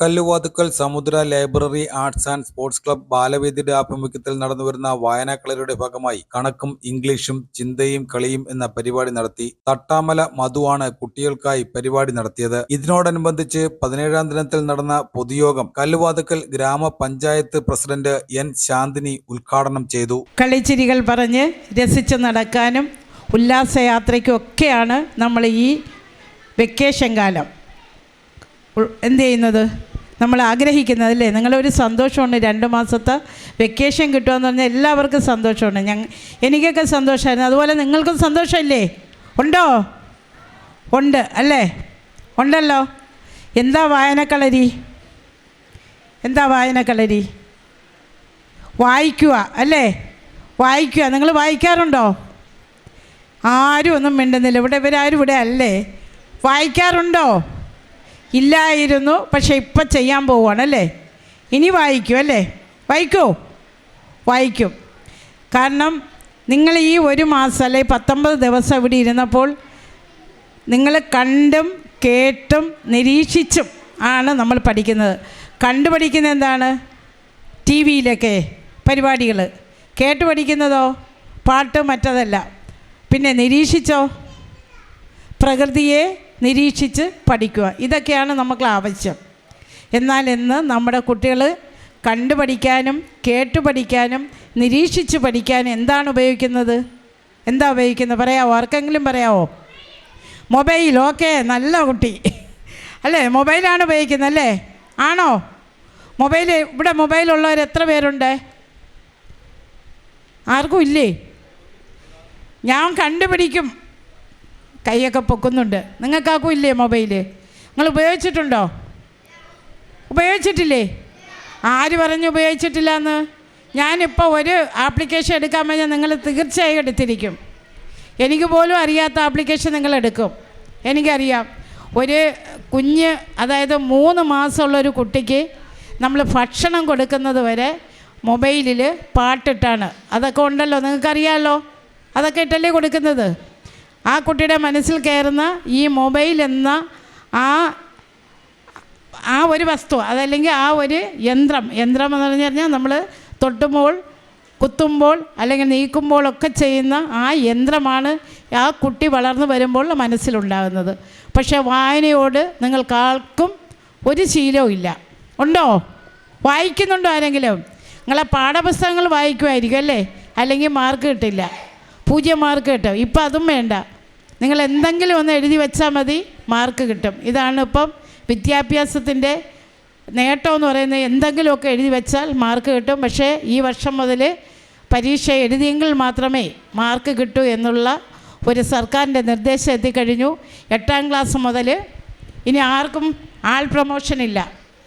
Kalluvathukkal Samudra library arts and sports club ബാലവേദിയുടെ ആഭിമുഖ്യത്തിൽ നടന്നുവരുന്ന വായനാക്കളരിയുടെ ഭാഗമായി കണക്കും ഇംഗ്ലീഷും ചിന്തയും കളിയും എന്ന പരിപാടി നടത്തി. തട്ടാമല മധുവാണ് കുട്ടികൾക്കായി പരിപാടി നടത്തിയത്. ഇതിനോടനുബന്ധിച്ച് 17ാം ദിനത്തിൽ നടന്ന പൊതുയോഗം കല്ലുവാതുക്കൽ ഗ്രാമപഞ്ചായത്ത് പ്രസിഡന്റ് എൻ ശാന്തിനി ഉദ്ഘാടനം ചെയ്തു. കളിച്ചിരികൾ പറഞ്ഞ് രസിച്ച് നടക്കാനും ഉല്ലാസയാത്രയ്ക്കും ഒക്കെയാണ് നമ്മൾ ഈ വെക്കേഷൻ കാലം എന്ത് ചെയ്യുന്നത്, നമ്മൾ ആഗ്രഹിക്കുന്നത് അല്ലേ. നിങ്ങളൊരു സന്തോഷമുണ്ട്, 2 മാസത്തെ വെക്കേഷൻ കിട്ടുമെന്ന് പറഞ്ഞാൽ എല്ലാവർക്കും സന്തോഷമുണ്ട്. എനിക്കൊക്കെ സന്തോഷമായിരുന്നു. അതുപോലെ നിങ്ങൾക്കും സന്തോഷമില്ലേ? ഉണ്ടോ? ഉണ്ട് അല്ലേ? ഉണ്ടല്ലോ. എന്താ വായനക്കളരി? വായിക്കുക അല്ലേ? വായിക്കുക. നിങ്ങൾ വായിക്കാറുണ്ടോ? ആരും ഒന്നും മിണ്ടുന്നില്ല. ഇവരാരും ഇവിടെ അല്ലേ? വായിക്കാറുണ്ടോ? ഇല്ലായിരുന്നു, പക്ഷേ ഇപ്പം ചെയ്യാൻ പോവുകയാണല്ലേ. ഇനി വായിക്കും അല്ലേ? വായിക്കും. കാരണം നിങ്ങൾ ഈ 1 മാസം അല്ലെ 19 ദിവസം ഇവിടെ ഇരുന്നപ്പോൾ നിങ്ങൾ കണ്ടും കേട്ടും നിരീക്ഷിച്ചും ആണ് നമ്മൾ പഠിക്കുന്നത്. കണ്ടു പഠിക്കുന്നത് എന്താണ്? ടി വിയിലൊക്കെ പരിപാടികൾ. കേട്ട് പഠിക്കുന്നതോ പാട്ട് മറ്റതല്ല. പിന്നെ നിരീക്ഷിച്ചോ? പ്രകൃതിയെ നിരീക്ഷിച്ച് പഠിക്കുക. ഇതൊക്കെയാണ് നമുക്ക് ആവശ്യം. എന്നാൽ ഇന്ന് നമ്മുടെ കുട്ടികൾ കണ്ടു പഠിക്കാനും കേട്ടു പഠിക്കാനും നിരീക്ഷിച്ച് പഠിക്കാനും എന്താണ് ഉപയോഗിക്കുന്നത്? എന്താ ഉപയോഗിക്കുന്നത്? പറയാമോ? ആർക്കെങ്കിലും പറയാമോ? മൊബൈൽ. ഓക്കെ, നല്ല കുട്ടി അല്ലേ? മൊബൈലാണ് ഉപയോഗിക്കുന്നത് അല്ലേ? ആണോ? ഇവിടെ മൊബൈലുള്ളവർ എത്ര പേരുണ്ട്? ആർക്കും ഇല്ലേ? ഞാൻ കണ്ടുപിടിക്കും. കൈയൊക്കെ പൊക്കുന്നുണ്ട്. നിങ്ങൾക്കാർക്കും ഇല്ലേ മൊബൈല്? നിങ്ങൾ ഉപയോഗിച്ചിട്ടുണ്ടോ? ഉപയോഗിച്ചിട്ടില്ലേ? ആര് പറഞ്ഞു ഉപയോഗിച്ചിട്ടില്ല എന്ന്? ഞാനിപ്പോൾ ഒരു ആപ്ലിക്കേഷൻ എടുക്കാൻ കഴിഞ്ഞാൽ നിങ്ങൾ തീർച്ചയായും എടുത്തിരിക്കും. എനിക്ക് പോലും അറിയാത്ത ആപ്ലിക്കേഷൻ നിങ്ങൾ എടുക്കും. എനിക്കറിയാം. ഒരു കുഞ്ഞ്, അതായത് 3 മാസമുള്ളൊരു കുട്ടിക്ക് നമ്മൾ ഭക്ഷണം കൊടുക്കുന്നത് വരെ മൊബൈലിൽ പാട്ടിട്ടാണ്. അതൊക്കെ ഉണ്ടല്ലോ, നിങ്ങൾക്കറിയാമല്ലോ. അതൊക്കെ ഇട്ടല്ലേ കൊടുക്കുന്നത്. ആ കുട്ടിയുടെ മനസ്സിൽ കയറുന്ന ഈ മൊബൈൽ എന്ന ആ ഒരു വസ്തു, അതല്ലെങ്കിൽ ആ ഒരു യന്ത്രം എന്ന് പറഞ്ഞു കഴിഞ്ഞാൽ നമ്മൾ തൊട്ടുമ്പോൾ കുത്തുമ്പോൾ അല്ലെങ്കിൽ നീക്കുമ്പോഴൊക്കെ ചെയ്യുന്ന ആ യന്ത്രമാണ് ആ കുട്ടി വളർന്നു വരുമ്പോൾ മനസ്സിലുണ്ടാകുന്നത്. പക്ഷേ വായനയോട് നിങ്ങൾക്കാർക്കും ഒരു ശീലവും ഇല്ല. ഉണ്ടോ? വായിക്കുന്നുണ്ടോ ആരെങ്കിലും? നിങ്ങളെ പാഠപുസ്തകങ്ങൾ വായിക്കുമായിരിക്കും അല്ലേ? അല്ലെങ്കിൽ മാർക്ക് കിട്ടില്ല, 0 മാർക്ക് കിട്ടും. ഇപ്പം അതും വേണ്ട. നിങ്ങൾ എന്തെങ്കിലും ഒന്ന് എഴുതി വെച്ചാൽ മതി, മാർക്ക് കിട്ടും. ഇതാണ് ഇപ്പം വിദ്യാഭ്യാസത്തിൻ്റെ നേട്ടമെന്ന് പറയുന്നത്. എന്തെങ്കിലുമൊക്കെ എഴുതി വെച്ചാൽ മാർക്ക് കിട്ടും. പക്ഷേ ഈ വർഷം മുതൽ പരീക്ഷ എഴുതിയെങ്കിൽ മാത്രമേ മാർക്ക് കിട്ടൂ എന്നുള്ള ഒരു സർക്കാരിൻ്റെ നിർദ്ദേശം എത്തിക്കഴിഞ്ഞു. 8ാം ക്ലാസ് മുതൽ ഇനി ആർക്കും ആൾ പ്രൊമോഷൻ ഇല്ല.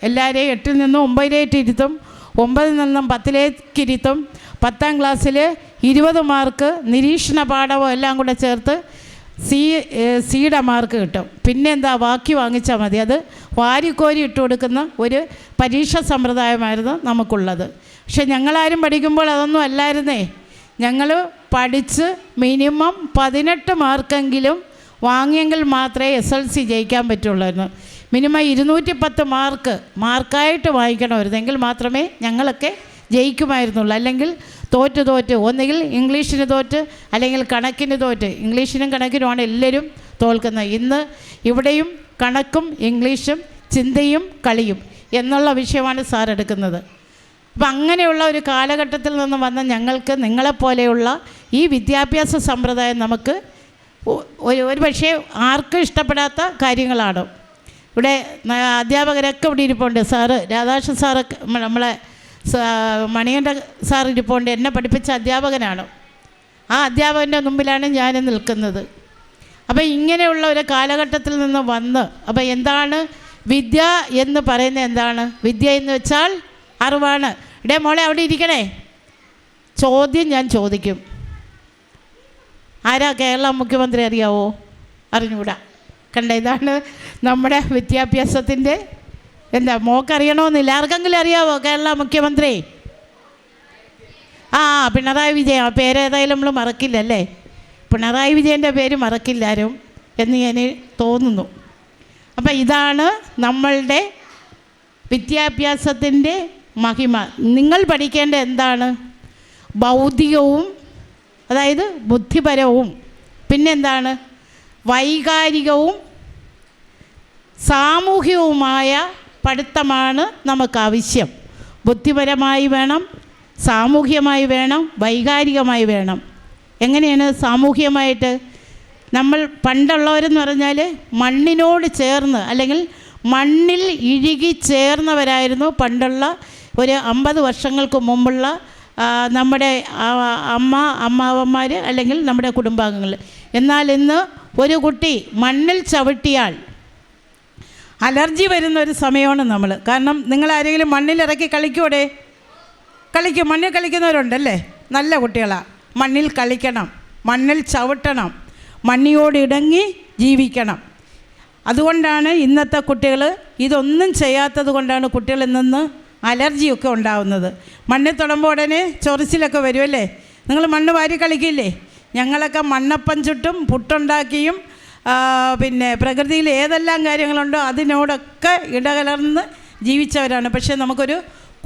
എല്ലാവരെയും 8ൽ നിന്നും 9ലേക്ക് ഇരുത്തും, 9ൽ നിന്നും 10ലേക്ക് ഇരുത്തും. 10ാം ക്ലാസ്സിൽ 20 മാർക്ക് നിരീക്ഷണ പാഠവും എല്ലാം കൂടെ ചേർത്ത് സിയുടെ മാർക്ക് കിട്ടും. പിന്നെ എന്താ, ബാക്കി വാങ്ങിച്ചാൽ മതി. അത് വാരിക്കോരി ഇട്ട് കൊടുക്കുന്ന ഒരു പരീക്ഷാ സമ്പ്രദായമായിരുന്നു നമുക്കുള്ളത്. പക്ഷെ ഞങ്ങളാരും പഠിക്കുമ്പോൾ അതൊന്നും അല്ലായിരുന്നേ. ഞങ്ങൾ പഠിച്ച് മിനിമം 18 മാർക്കെങ്കിലും വാങ്ങിയെങ്കിൽ മാത്രമേ SLC ജയിക്കാൻ പറ്റുള്ളായിരുന്നു. മിനിമം 210 മാർക്കായിട്ട് വാങ്ങിക്കണമായിരുന്നു. എങ്കിൽ മാത്രമേ ഞങ്ങളൊക്കെ ജയിക്കുമായിരുന്നുള്ളൂ. അല്ലെങ്കിൽ തോറ്റ് ഒന്നുകിൽ ഇംഗ്ലീഷിന് തോറ്റ്, അല്ലെങ്കിൽ കണക്കിന് തോറ്റ്. ഇംഗ്ലീഷിനും കണക്കിനുമാണ് എല്ലാവരും തോൽക്കുന്നത്. ഇന്ന് ഇവിടെയും കണക്കും ഇംഗ്ലീഷും ചിന്തയും കളിയും എന്നുള്ള വിഷയമാണ് സാർ എടുക്കുന്നത്. അപ്പം അങ്ങനെയുള്ള ഒരു കാലഘട്ടത്തിൽ നിന്ന് വന്ന ഞങ്ങൾക്ക് നിങ്ങളെപ്പോലെയുള്ള ഈ വിദ്യാഭ്യാസ സമ്പ്രദായം നമുക്ക് ഒരു പക്ഷേ ആർക്കും ഇഷ്ടപ്പെടാത്ത കാര്യങ്ങളാണ്. ഇവിടെ അധ്യാപകരൊക്കെ ഇവിടെ ഇരിപ്പുണ്ട്. സാറ് രാധാകൃഷ്ണൻ സാറൊക്കെ, നമ്മളെ മണികണ്ഠ സാർ ഇരിപ്പുണ്ട്. എന്നെ പഠിപ്പിച്ച അധ്യാപകനാണ്. ആ അധ്യാപകൻ്റെ മുമ്പിലാണ് ഞാൻ നിൽക്കുന്നത്. അപ്പോൾ ഇങ്ങനെയുള്ള ഒരു കാലഘട്ടത്തിൽ നിന്ന് വന്ന്, അപ്പോൾ എന്താണ് വിദ്യ എന്ന് പറയുന്നത്? എന്താണ് വിദ്യ എന്ന് വെച്ചാൽ? അറിവാണ്. മോളെ അവിടെ ഇരിക്കണേ. ചോദ്യം ഞാൻ ചോദിക്കും. ആരാ കേരള മുഖ്യമന്ത്രി അറിയാവോ? അറിഞ്ഞൂടാ. കണ്ട, ഇതാണ് നമ്മുടെ വിദ്യാഭ്യാസത്തിൻ്റെ എന്താ. മോക്കറിയണമെന്നില്ല. ആർക്കെങ്കിലും അറിയാവോ കേരള മുഖ്യമന്ത്രി? പിണറായി വിജയൻ. ആ പേരേതായാലും നമ്മൾ മറക്കില്ലല്ലേ. പിണറായി വിജയൻ്റെ പേര് മറക്കില്ലാരും എന്ന് ഞാൻ തോന്നുന്നു. അപ്പം ഇതാണ് നമ്മളുടെ വിദ്യാഭ്യാസത്തിൻ്റെ മഹിമ. നിങ്ങൾ പഠിക്കേണ്ട എന്താണ്? ബൗദ്ധികവും, അതായത് ബുദ്ധിപരവും, പിന്നെന്താണ്, വൈകാരികവും സാമൂഹികവുമായ പഠിത്തമാണ് നമുക്ക് ആവശ്യം. ബുദ്ധിപരമായി വേണം, സാമൂഹികമായി വേണം, വൈകാരികമായി വേണം. എങ്ങനെയാണ് സാമൂഹികമായിട്ട്? നമ്മൾ പണ്ടുള്ളവരെന്ന് പറഞ്ഞാൽ മണ്ണിനോട് ചേർന്ന്, അല്ലെങ്കിൽ മണ്ണിൽ ഇഴുകി ചേർന്നവരായിരുന്നു പണ്ടുള്ള ഒരു 50 വർഷങ്ങൾക്ക് മുമ്പുള്ള നമ്മുടെ അമ്മാവന്മാർ, അല്ലെങ്കിൽ നമ്മുടെ കുടുംബാംഗങ്ങൾ. എന്നാൽ ഇന്ന് ഒരു കുട്ടി മണ്ണിൽ ചവിട്ടിയാൽ അലർജി വരുന്ന ഒരു സമയമാണ് നമ്മൾ. കാരണം നിങ്ങൾ ആരെങ്കിലും മണ്ണിലിറക്കി കളിക്കൂടെ? കളിക്കും. മണ്ണിൽ കളിക്കുന്നവരുണ്ടല്ലേ, നല്ല കുട്ടികളാണ്. മണ്ണിൽ കളിക്കണം, മണ്ണിൽ ചവിട്ടണം, മണ്ണിയോട് ഇണങ്ങി ജീവിക്കണം. അതുകൊണ്ടാണ് ഇന്നത്തെ കുട്ടികൾ ഇതൊന്നും ചെയ്യാത്തത് കൊണ്ടാണ് കുട്ടികളിൽ നിന്ന് അലർജിയൊക്കെ ഉണ്ടാകുന്നത്. മണ്ണിൽ തൊടുമ്പോൾ ഉടനെ ചൊറിച്ചിലൊക്കെ വരുമല്ലേ? നിങ്ങൾ മണ്ണ് വാരി കളിക്കില്ലേ? ഞങ്ങളൊക്കെ മണ്ണപ്പം ചുട്ടും പുട്ടുണ്ടാക്കിയും പിന്നെ പ്രകൃതിയിൽ ഏതെല്ലാം കാര്യങ്ങളുണ്ടോ അതിനോടൊക്കെ ഇടകലർന്ന് ജീവിച്ചവരാണ്. പക്ഷേ നമുക്കൊരു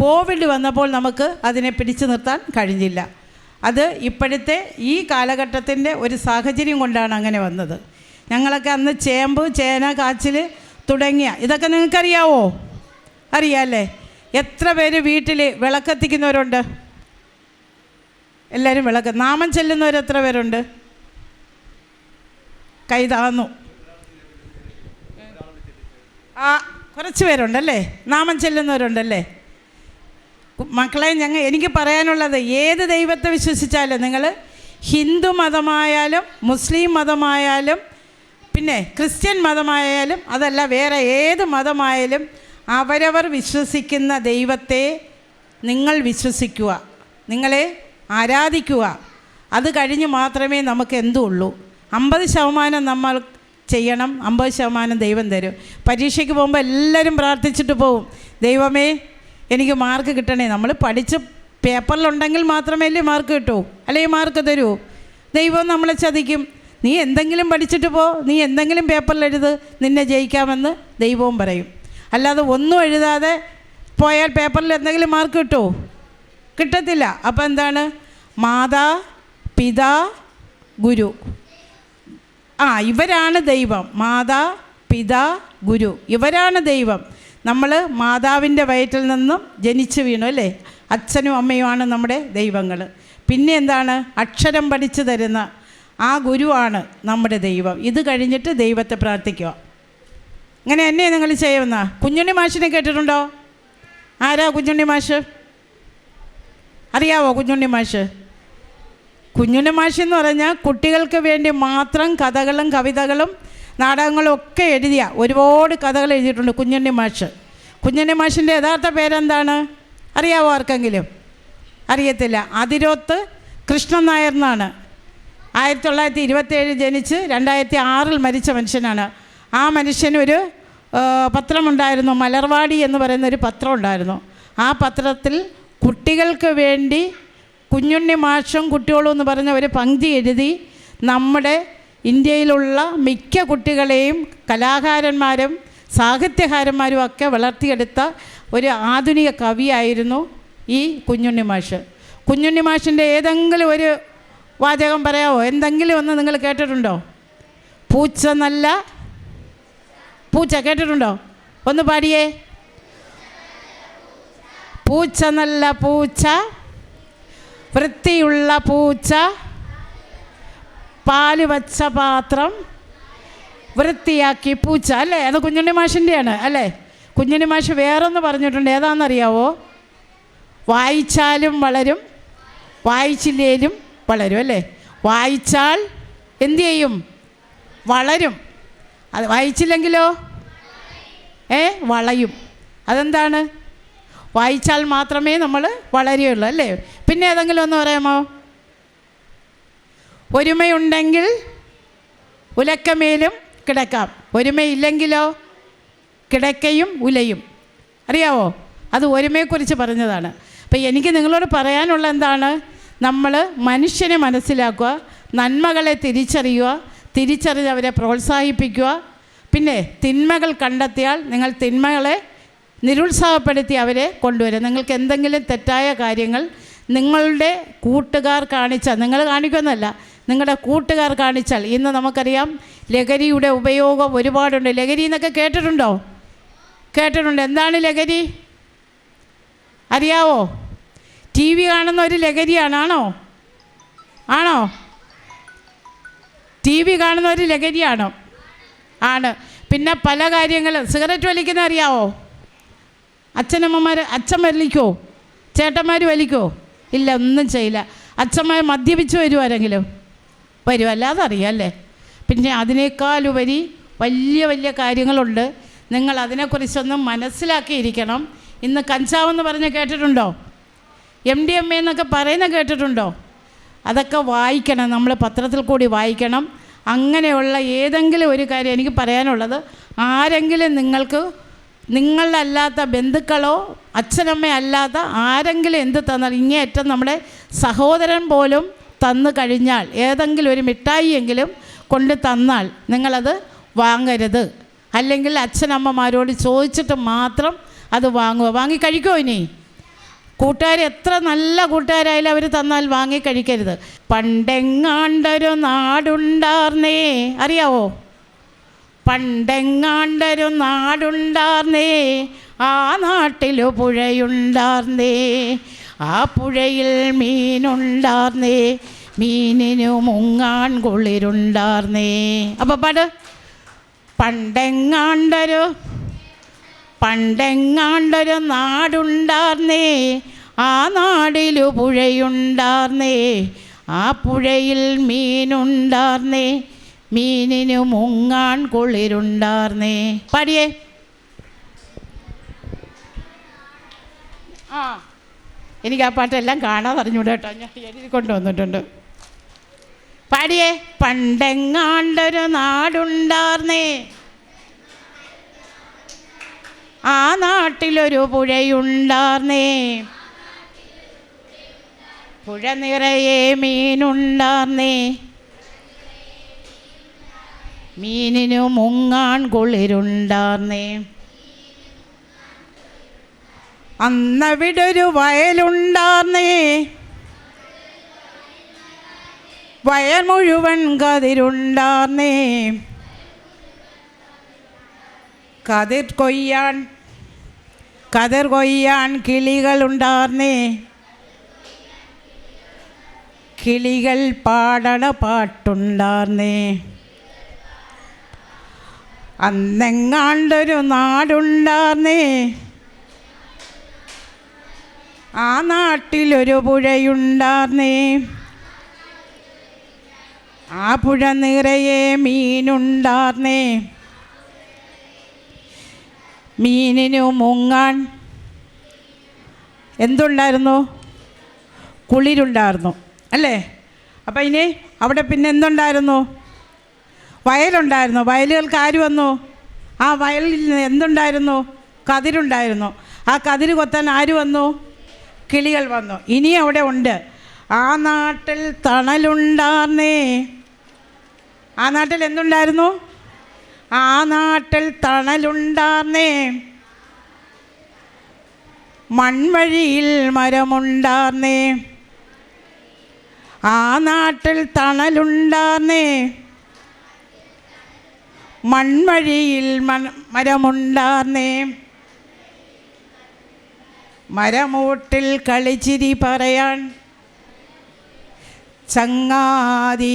കോവിഡ് വന്നപ്പോൾ നമുക്ക് അതിനെ പിടിച്ചു നിർത്താൻ കഴിഞ്ഞില്ല. അത് ഇപ്പോഴത്തെ ഈ കാലഘട്ടത്തിൻ്റെ ഒരു സാഹചര്യം കൊണ്ടാണ് അങ്ങനെ വന്നത്. ഞങ്ങളൊക്കെ അന്ന് ചേമ്പ്, ചേന, കാച്ചിൽ തുടങ്ങിയ ഇതൊക്കെ നിങ്ങൾക്കറിയാവോ? അറിയാമല്ലേ? എത്ര പേര് വീട്ടിൽ വിളക്കെത്തിക്കുന്നവരുണ്ട്? എല്ലാവരും വിളക്ക്. നാമം ചെല്ലുന്നവർ എത്ര പേരുണ്ട്? കൈ താന്നു. കുറച്ച് പേരുണ്ടല്ലേ, നാമം ചെല്ലുന്നവരുണ്ടല്ലേ? മക്കളെ, എനിക്ക് പറയാനുള്ളത്, ഏത് ദൈവത്തെ വിശ്വസിച്ചാലും, നിങ്ങൾ ഹിന്ദു മതമായാലും മുസ്ലിം മതമായാലും പിന്നെ ക്രിസ്ത്യൻ മതമായാലും അതല്ല വേറെ ഏത് മതമായാലും അവരവർ വിശ്വസിക്കുന്ന ദൈവത്തെ നിങ്ങൾ വിശ്വസിക്കുക, നിങ്ങളെ ആരാധിക്കുക. അത് കഴിഞ്ഞ് മാത്രമേ നമുക്ക് എന്തുള്ളൂ. 50% നമ്മൾ ചെയ്യണം, 50% ദൈവം തരും. പരീക്ഷയ്ക്ക് പോകുമ്പോൾ എല്ലാവരും പ്രാർത്ഥിച്ചിട്ട് പോകും, ദൈവമേ എനിക്ക് മാർക്ക് കിട്ടണേ. നമ്മൾ പഠിച്ച് പേപ്പറിലുണ്ടെങ്കിൽ മാത്രമേ മാർക്ക് കിട്ടൂ, അല്ലെങ്കിൽ മാർക്ക് തരൂ. ദൈവം നമ്മളെ ചതിക്കും. നീ എന്തെങ്കിലും പഠിച്ചിട്ട് പോ, നീ എന്തെങ്കിലും പേപ്പറിൽ എഴുത്, നിന്നെ ജയിക്കാമെന്ന് ദൈവവും പറയും. അല്ലാതെ ഒന്നും എഴുതാതെ പോയാൽ പേപ്പറിൽ എന്തെങ്കിലും മാർക്ക് കിട്ടുമോ? കിട്ടത്തില്ല. അപ്പോൾ എന്താണ്? മാതാ, പിതാ, ഗുരു. ഇവരാണ് ദൈവം. മാതാ, പിതാ, ഗുരു, ഇവരാണ് ദൈവം. നമ്മൾ മാതാവിൻ്റെ വയറ്റിൽ നിന്നും ജനിച്ചു വീണു അല്ലേ? അച്ഛനും അമ്മയുമാണ് നമ്മുടെ ദൈവങ്ങൾ. പിന്നെ എന്താണ്? അക്ഷരം പഠിച്ചു തരുന്ന ആ ഗുരുവാണ് നമ്മുടെ ദൈവം. ഇത് കഴിഞ്ഞിട്ട് ദൈവത്തെ പ്രാർത്ഥിക്കുക. ഇങ്ങനെ എന്നെ നിങ്ങൾ ചെയ്യുന്ന കുഞ്ഞുണ്ണി മാഷിനെ കേട്ടിട്ടുണ്ടോ? ആരാ കുഞ്ഞുണ്ണി മാഷ്? അറിയാവോ കുഞ്ഞുണ്ണി മാഷ്? കുഞ്ഞുണ്ണി മാഷ് എന്ന് പറഞ്ഞാൽ കുട്ടികൾക്ക് വേണ്ടി മാത്രം കഥകളും കവിതകളും നാടകങ്ങളും ഒക്കെ എഴുതിയ ഒരുപാട് കഥകൾ എഴുതിയിട്ടുണ്ട് കുഞ്ഞുണ്ണി മാഷ്. കുഞ്ഞുണ്ണി മാഷിൻ്റെ യഥാർത്ഥ പേരെന്താണ്? അറിയാവോ ആർക്കെങ്കിലും? അറിയത്തില്ല. അതിരോത്ത് കൃഷ്ണൻ നായർ എന്നാണ്. 1927 ജനിച്ച് 2006 മരിച്ച മനുഷ്യനാണ്. ആ മനുഷ്യനൊരു പത്രമുണ്ടായിരുന്നു, മലർവാടി എന്ന് പറയുന്നൊരു പത്രം ഉണ്ടായിരുന്നു. ആ പത്രത്തിൽ കുട്ടികൾക്ക് വേണ്ടി കുഞ്ഞുണ്ണി മാഷും കുട്ടികളും എന്ന് പറഞ്ഞ ഒരു പങ്ക്തി എഴുതി നമ്മുടെ ഇന്ത്യയിലുള്ള മിക്ക കുട്ടികളെയും കലാകാരന്മാരും സാഹിത്യകാരന്മാരും ഒക്കെ വളർത്തിയെടുത്ത ഒരു ആധുനിക കവിയായിരുന്നു ഈ കുഞ്ഞുണ്ണി മാഷ്. കുഞ്ഞുണ്ണി മാഷിൻ്റെ ഏതെങ്കിലും ഒരു വാചകം പറയാമോ? എന്തെങ്കിലും ഒന്ന് നിങ്ങൾ കേട്ടിട്ടുണ്ടോ? പൂച്ച നല്ല പൂച്ച കേട്ടിട്ടുണ്ടോ? ഒന്ന് പാടിയേ. പൂച്ച നല്ല പൂച്ച, വൃത്തിയുള്ള പൂച്ച, പാല് വച്ച പാത്രം വൃത്തിയാക്കി പൂച്ച, അല്ലേ? അത് കുഞ്ഞുണ്ണി മാഷിൻ്റെയാണ് അല്ലേ? കുഞ്ഞുണ്ണി മാഷ് വേറൊന്ന് പറഞ്ഞിട്ടുണ്ട്, ഏതാണെന്നറിയാവോ? വായിച്ചാലും വളരും, വായിച്ചില്ലേലും വളരും, അല്ലേ? വായിച്ചാൽ എന്തു ചെയ്യും? വളരും. അത് വായിച്ചില്ലെങ്കിലോ വളയും. അതെന്താണ്? വായിച്ചാൽ മാത്രമേ നമ്മൾ വളരുകയുള്ളൂ, അല്ലേ? പിന്നെ ഏതെങ്കിലും ഒന്ന് പറയാമോ? ഒരുമയുണ്ടെങ്കിൽ ഉലക്കമേലും കിടക്കാം, ഒരുമയില്ലെങ്കിലോ കിടക്കയും ഉലയും. അറിയാവോ? അത് ഒരുമയെക്കുറിച്ച് പറഞ്ഞതാണ്. അപ്പം എനിക്ക് നിങ്ങളോട് പറയാനുള്ള എന്താണ്? നമ്മൾ മനുഷ്യനെ മനസ്സിലാക്കുക, നന്മകളെ തിരിച്ചറിയുക, തിരിച്ചറിഞ്ഞ് അവരെ പ്രോത്സാഹിപ്പിക്കുക. പിന്നെ തിന്മകൾ കണ്ടെത്തിയാൽ നിങ്ങൾ തിന്മകളെ നിരുത്സാഹപ്പെടുത്തി അവരെ കൊണ്ടുവരും. നിങ്ങൾക്ക് എന്തെങ്കിലും തെറ്റായ കാര്യങ്ങൾ നിങ്ങളുടെ കൂട്ടുകാർ കാണിച്ചാൽ, നിങ്ങൾ കാണിക്കുമെന്നല്ല, നിങ്ങളുടെ കൂട്ടുകാർ കാണിച്ചാൽ, ഇന്ന് നമുക്കറിയാം ലഹരിയുടെ ഉപയോഗം ഒരുപാടുണ്ട്. ലഹരി എന്നൊക്കെ കേട്ടിട്ടുണ്ടോ? കേട്ടിട്ടുണ്ട്. എന്താണ് ലഹരി അറിയാവോ? ടി വി കാണുന്ന ഒരു ലഹരിയാണ്. ആണോ? ടി വി കാണുന്ന ഒരു ലഹരിയാണോ? ആണ്. പിന്നെ പല കാര്യങ്ങളും, സിഗരറ്റ് വലിക്കുന്ന അറിയാവോ? അച്ഛൻ വലിക്കോ? ചേട്ടന്മാർ വലിക്കോ? ഇല്ല, ഒന്നും ചെയ്യില്ല. അച്ഛന്മാർ മദ്യപിച്ച് വരുമാരെങ്കിലും വരും, അല്ലാതെ അറിയാമല്ലേ. പിന്നെ അതിനേക്കാളുപരി വലിയ വലിയ കാര്യങ്ങളുണ്ട്. നിങ്ങൾ അതിനെക്കുറിച്ചൊന്നും മനസ്സിലാക്കിയിരിക്കണം. ഇന്ന് കഞ്ചാവെന്ന് പറഞ്ഞ് കേട്ടിട്ടുണ്ടോ? MDMA എന്നൊക്കെ പറയുന്ന കേട്ടിട്ടുണ്ടോ? അതൊക്കെ വായിക്കണം, നമ്മൾ പത്രത്തിൽ കൂടി വായിക്കണം. അങ്ങനെയുള്ള ഏതെങ്കിലും ഒരു കാര്യം എനിക്ക് പറയാനുള്ളത്, ആരെങ്കിലും നിങ്ങളുടെ അല്ലാത്ത ബന്ധുക്കളോ അച്ഛനമ്മ അല്ലാത്ത ആരെങ്കിലും എന്ത് തന്നാൽ, ഇങ്ങേയറ്റം നമ്മുടെ സഹോദരൻ പോലും തന്നു കഴിഞ്ഞാൽ, ഏതെങ്കിലും ഒരു മിഠായിയെങ്കിലും കൊണ്ട് തന്നാൽ നിങ്ങളത് വാങ്ങരുത്. അല്ലെങ്കിൽ അച്ഛനമ്മമാരോട് ചോദിച്ചിട്ട് മാത്രം അത് വാങ്ങുക. വാങ്ങി കഴിക്കുമോ? ഇനി കൂട്ടുകാർ എത്ര നല്ല കൂട്ടുകാരായാലും അവർ തന്നാൽ വാങ്ങി കഴിക്കരുത്. പണ്ടെങ്ങാണ്ടൊരു നാടുണ്ടാർന്നേ, അറിയാവോ? പണ്ടെങ്ങാണ്ടൊരു നാടുണ്ടാർന്നേ, ആ നാട്ടിലു പുഴയുണ്ടാർന്നേ, ആ പുഴയിൽ മീനുണ്ടാർന്നേ, മീനിനു മുങ്ങാൻ കുളിരുണ്ടാർന്നേ. അപ്പോൾ പാട്. പണ്ടെങ്ങാണ്ടൊരു നാടുണ്ടാർന്നേ, ആ നാടിലു പുഴയുണ്ടാർന്നേ, ആ പുഴയിൽ മീനുണ്ടാർന്നേ, മീനിനു മുങ്ങാൻ കുളിരുണ്ടാർന്നേ. പാടിയേ. എനിക്ക് ആ പാട്ടെല്ലാം കാണാൻ അറിഞ്ഞൂടെ കേട്ടോ, ഞാൻ എഴുതി കൊണ്ടുവന്നിട്ടുണ്ട്. പാടിയേ. പണ്ടെങ്ങാണ്ടൊരു നാടുണ്ടാർന്നേ, ആ നാട്ടിലൊരു പുഴയുണ്ടാർന്നേ, പുഴ നിറയെ മീനുണ്ടാർന്നേ, മീനിനു മുങ്ങാൻ കുളിരുണ്ടാർന്നേ. അന്നവിടൊരു വയലുണ്ടാർന്നേ, വയൽ മുഴുവൻ കതിരുണ്ടാർന്നേ, കതിർ കൊയ്യാൻ കിളികളുണ്ടാർന്നേ, കിളികൾ പാടണ പാട്ടുണ്ടാർന്നേ. അന്നെങ്ങാണ്ടൊരു നാടുണ്ടാർന്നേ, ആ നാട്ടിലൊരു പുഴയുണ്ടാർന്നേ, ആ പുഴ നിറയെ മീനുണ്ടാർന്നേ, മീനിനു മുങ്ങാൻ എന്തുണ്ടായിരുന്നു? കുളിരുണ്ടായിരുന്നു, അല്ലേ? അപ്പം ഇനി അവിടെ പിന്നെ എന്തുണ്ടായിരുന്നു? വയലുണ്ടായിരുന്നു. വയലുകൾക്ക് ആര് വന്നു? ആ വയലിൽ എന്തുണ്ടായിരുന്നു? കതിരുണ്ടായിരുന്നു. ആ കതിര് കൊത്താൻ ആര് വന്നു? കിളികൾ വന്നു. ഇനി അവിടെ ഉണ്ട്. ആ നാട്ടിൽ തണലുണ്ടാർന്നേ, ആ നാട്ടിൽ എന്തുണ്ടായിരുന്നു? ആ നാട്ടിൽ തണലുണ്ടാർന്നേ, മൺവഴിയിൽ മരമുണ്ടാർന്നേ, ആ നാട്ടിൽ തണലുണ്ടാർന്നേ, മൺവഴിയിൽ മരമുണ്ടാർന്നേ, മരമൂട്ടിൽ കളിച്ചിരി പറയാൻ ചങ്ങാതിമാരുണ്ടാർന്നേ.